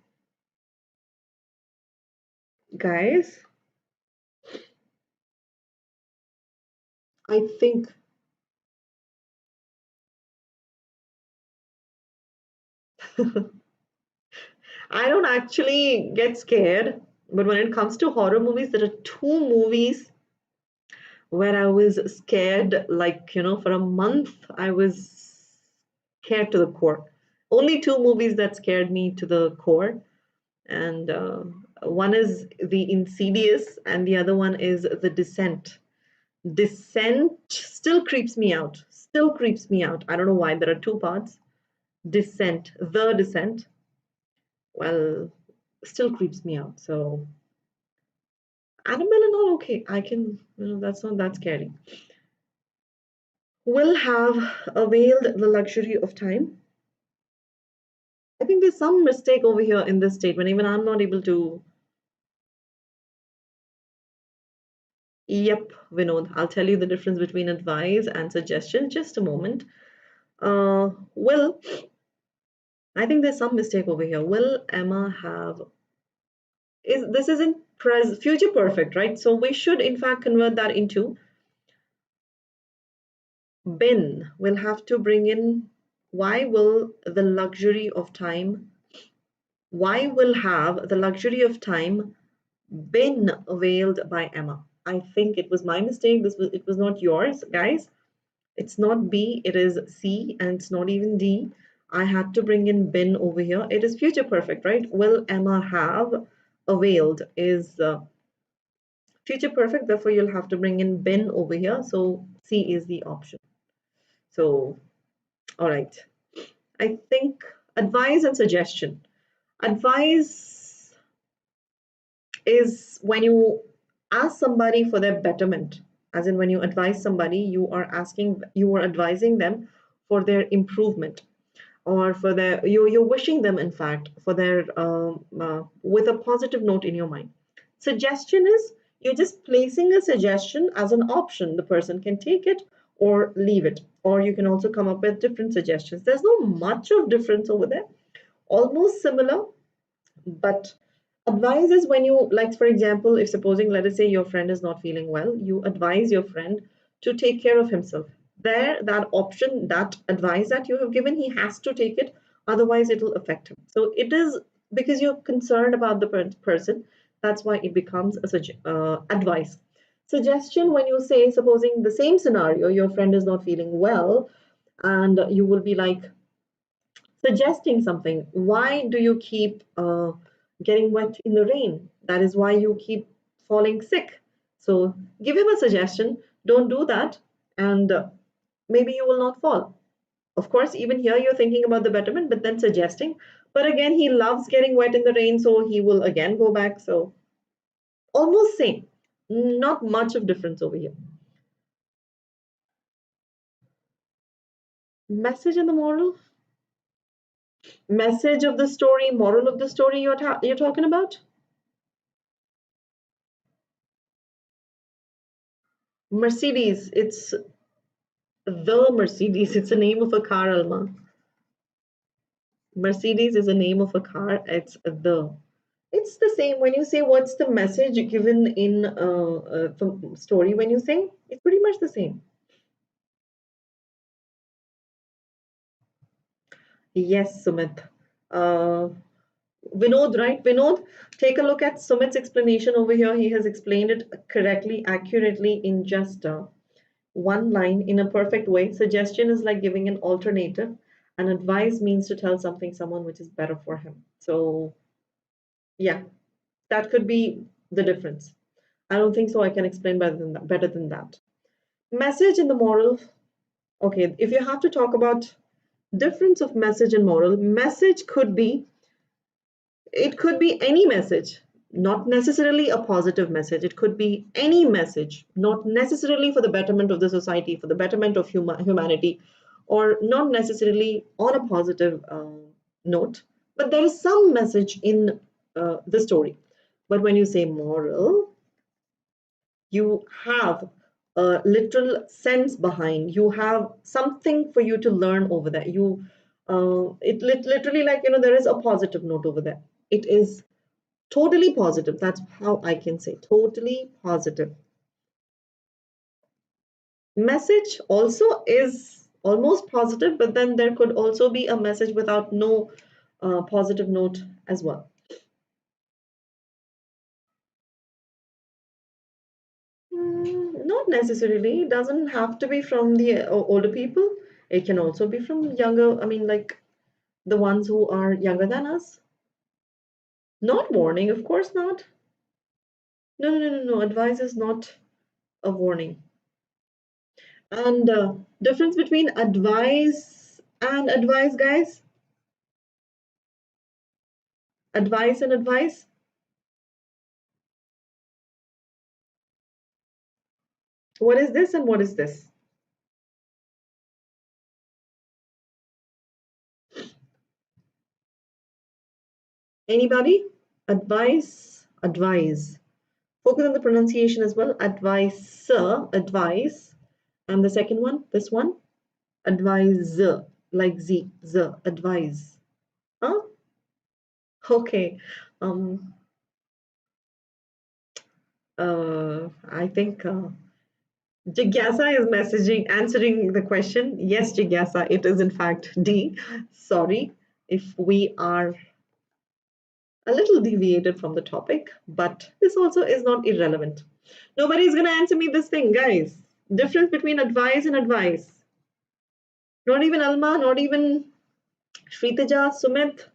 S1: guys, I think I don't actually get scared, but when it comes to horror movies, there are two movies where I was scared, like, for a month, I was scared to the core. Only two movies that scared me to the core. And one is the Insidious, and the other one is The Descent. Descent still creeps me out. Still creeps me out. I don't know why. There are two parts. Descent, The Descent. Well, still creeps me out. So Annabelle and all okay. I can, that's not that scary. Will have availed the luxury of time. I think there's some mistake over here in this statement. Even I'm not able to. Yep, Vinod. I'll tell you the difference between advice and suggestion. Just a moment. Will, I think there's some mistake over here. Will Emma have is this isn't future perfect, right? So we should in fact convert that into been. We'll have to bring in why will the luxury of time, why will have the luxury of time been availed by Emma? I think it was my mistake. It was not yours, guys. It's not B, it is C, and it's not even D. I had to bring in been over here. It is future perfect, right? Will Emma have availed is future perfect, therefore you'll have to bring in been over here. So C is the option. So, all right. I think advice and suggestion. Advice is when you ask somebody for their betterment, as in when you advise somebody, you are advising them for their improvement, or for their you're wishing them in fact for their with a positive note in your mind. Suggestion is you're just placing a suggestion as an option. The person can take it or leave it, or you can also come up with different suggestions. There's no much of difference over there, almost similar. But advice is when you, like, for example, if supposing, let us say your friend is not feeling well, you advise your friend to take care of himself. There, that option, that advice that you have given, he has to take it, otherwise it will affect him. So it is because you're concerned about the person, that's why it becomes a advice. Suggestion, when you say, supposing the same scenario, your friend is not feeling well, and you will be like, suggesting something. Why do you keep getting wet in the rain? That is why you keep falling sick. So give him a suggestion. Don't do that, and maybe you will not fall. Of course, even here you're thinking about the betterment, but then suggesting. But again, he loves getting wet in the rain, so he will again go back. So almost same. Not much of difference over here. Message and the moral. Message of the story, moral of the story you're talking about? Mercedes, it's the Mercedes. It's a name of a car, Alma. Mercedes is a name of a car. It's the. It's the same when you say what's the message given in the story. When you say it's pretty much the same. Yes, Sumit. Uh, Vinod, right? Vinod, take a look at Sumit's explanation over here. He has explained it correctly, accurately in just one line in a perfect way. Suggestion is like giving an alternative, and advice means to tell someone which is better for him. So, yeah, that could be the difference. I don't think so. I can explain better than that. Better than that. Message and the moral. Okay, if you have to talk about difference of message and moral, message could be it could be any message, not necessarily a positive message. It could be any message, not necessarily for the betterment of the society, for the betterment of humanity, or not necessarily on a positive note. But there is some message in the story. But when you say moral, you have a literal sense behind. You have something for you to learn over there. Literally, like, there is a positive note over there. It is totally positive. That's how I can say totally positive. Message also is almost positive, but then there could also be a message without no positive note as well. Not necessarily. It doesn't have to be from the older people. It can also be from younger, I mean, like the ones who are younger than us. Not warning, of course not. No, no, no, no, no. Advice is not a warning. And difference between advice and advice, guys? Advice and advice? What is this and what is this? Anybody? Advice, advise. Focus on the pronunciation as well. Advice, advice. And the second one, this one, advise, like z, advise. Huh? Okay. Um, I think Jigyasa is answering the question. Yes, Jigyasa, it is in fact D. Sorry if we are a little deviated from the topic, but this also is not irrelevant. Nobody's going to answer me this thing, guys. Difference between advice and advice. Not even Alma, not even Shritaja, Sumit.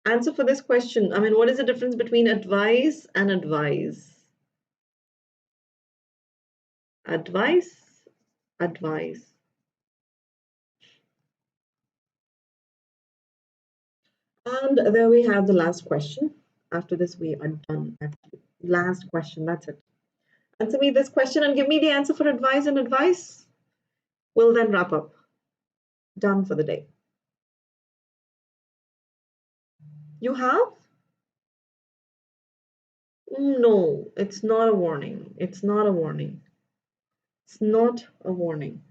S1: Answer for this question. I mean, what is the difference between advice and advise? Advice, advice. And there we have the last question. After this, we are done. Last question, that's it. Answer me this question and give me the answer for advice and advice. We'll then wrap up. Done for the day. You have? No, it's not a warning. It's not a warning. It's not a warning.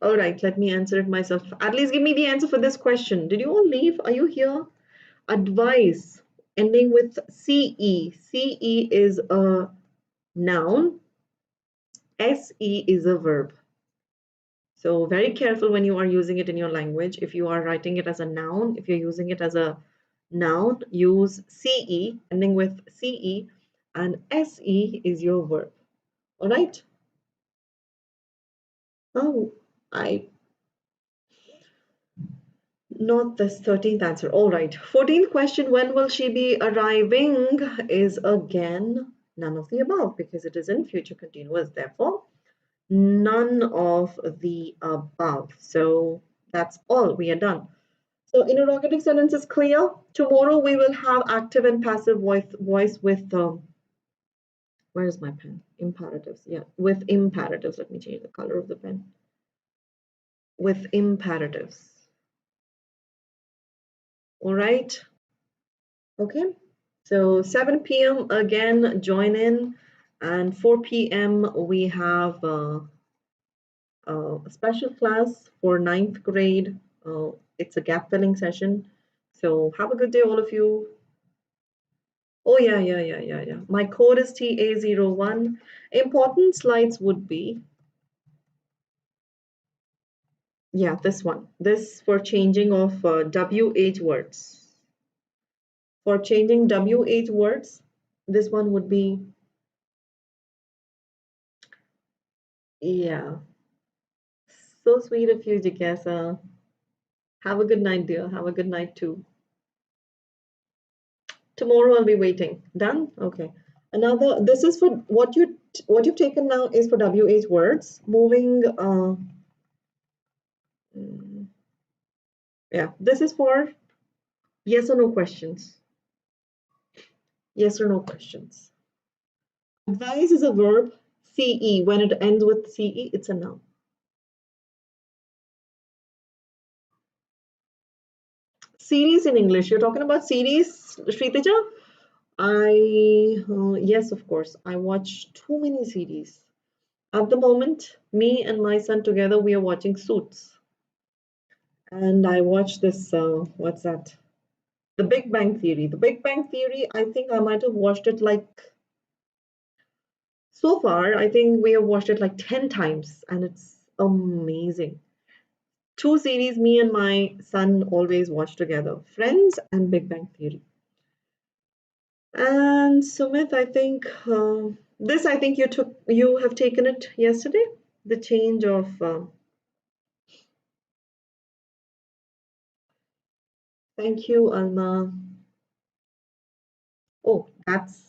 S1: All right, let me answer it myself. At least give me the answer for this question. Did you all leave? Are you here? Advice ending with CE. CE is a noun. SE is a verb. So very careful when you are using it in your language. If you are writing it as a noun, if you're using it as a noun, use CE ending with CE, and SE is your verb. All right. Oh, not this 13th answer. All right. 14th question, when will she be arriving, is again none of the above because it is in future continuous. Therefore, none of the above. So that's all. We are done. So interrogative sentence is clear. Tomorrow we will have active and passive voice with where is my pen? Imperatives. Yeah, with imperatives. Let me change the color of the pen. With imperatives. All right. Okay. So 7 p.m. again, join in, and 4 p.m. we have a special class for 9th grade. It's a gap filling session. So have a good day, all of you. Oh, yeah. My code is TA01. Important slides would be, yeah, this one. This for changing of WH words. For changing WH words, this one would be, yeah. So sweet of you, Jikasa. Have a good night, dear. Have a good night too. Tomorrow I'll be waiting. Done? Okay. Another, this is for what you've taken now is for WH words. Moving yeah, this is for yes or no questions. Yes or no questions. Advise is a verb. CE, when it ends with CE, it's a noun. Series in English. You're talking about series, Shritaja? Yes, of course. I watch too many series. At the moment, me and my son together, we are watching Suits. And I watched this, what's that? The Big Bang Theory. The Big Bang Theory, I think I might have watched it like So far, I think we have watched it like 10 times and it's amazing. Two series me and my son always watch together, Friends and Big Bang Theory. And Sumit, I think this I think you have taken it yesterday, the change of thank you, Alma. Oh, that's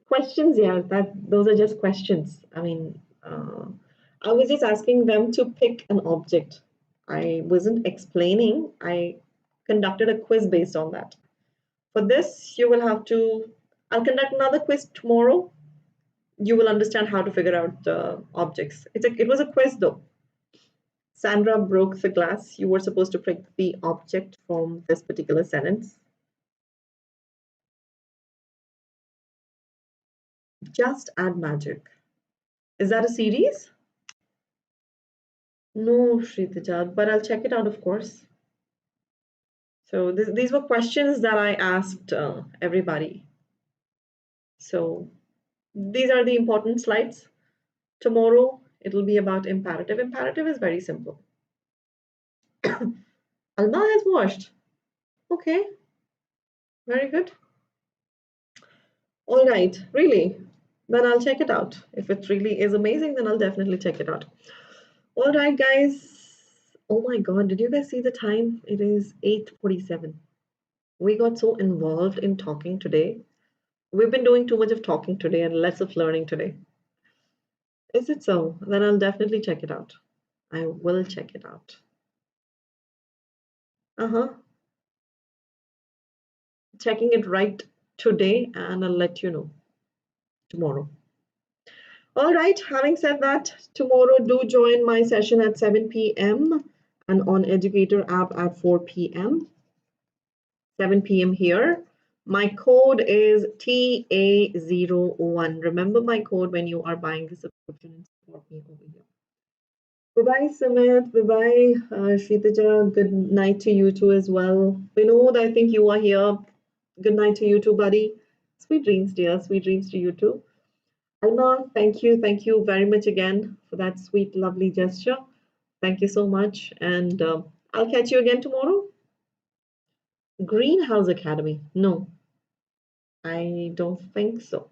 S1: questions, yeah. Those are just questions. I mean, I was just asking them to pick an object. I wasn't explaining. I conducted a quiz based on that. For this, you will have to. I'll conduct another quiz tomorrow. You will understand how to figure out objects. It was a quiz though. Sandra broke the glass. You were supposed to pick the object from this particular sentence. Just add magic. Is that a series? No, Shritaja, but I'll check it out, of course. So these were questions that I asked everybody. So these are the important slides. Tomorrow, it'll be about imperative. Imperative is very simple. Alma has watched. Okay, very good. All right, really. Then I'll check it out. If it really is amazing, then I'll definitely check it out. All right, guys. Oh my God, did you guys see the time? It is 8:47. We got so involved in talking today. We've been doing too much of talking today and less of learning today. Is it so? Then I'll definitely check it out. I will check it out. Uh-huh. Checking it right today and I'll let you know tomorrow. All right, having said that, tomorrow do join my session at 7 p.m. and on Educator app at 4 p.m. 7 p.m. here. My code is TA01. Remember my code when you are buying the subscription and support me over here. Bye-bye, Sumit. Bye-bye, Shritaja. Good night to you too as well. Vinod, I think you are here. Good night to you too, buddy. Sweet dreams, dear. Sweet dreams to you too. Alma, thank you. Thank you very much again for that sweet, lovely gesture. Thank you so much. And I'll catch you again tomorrow. Greenhouse Academy. No, I don't think so.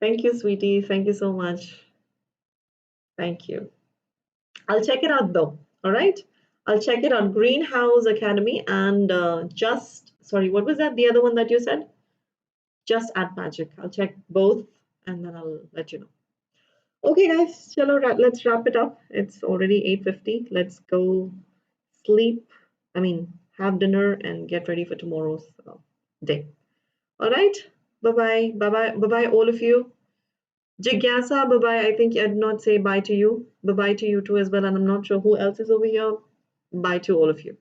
S1: Thank you, sweetie. Thank you so much. Thank you. I'll check it out though. All right. I'll check it on Greenhouse Academy and sorry, what was that? The other one that you said? Just Add Magic. I'll check both and then I'll let you know. Okay, guys, let's wrap it up. It's already 8:50. Let's go sleep. I mean, have dinner and get ready for tomorrow's day. All right. Bye-bye. Bye-bye. Bye-bye, all of you. Jigyasa, bye-bye. I think I did not say bye to you. Bye-bye to you too as well. And I'm not sure who else is over here. Bye to all of you.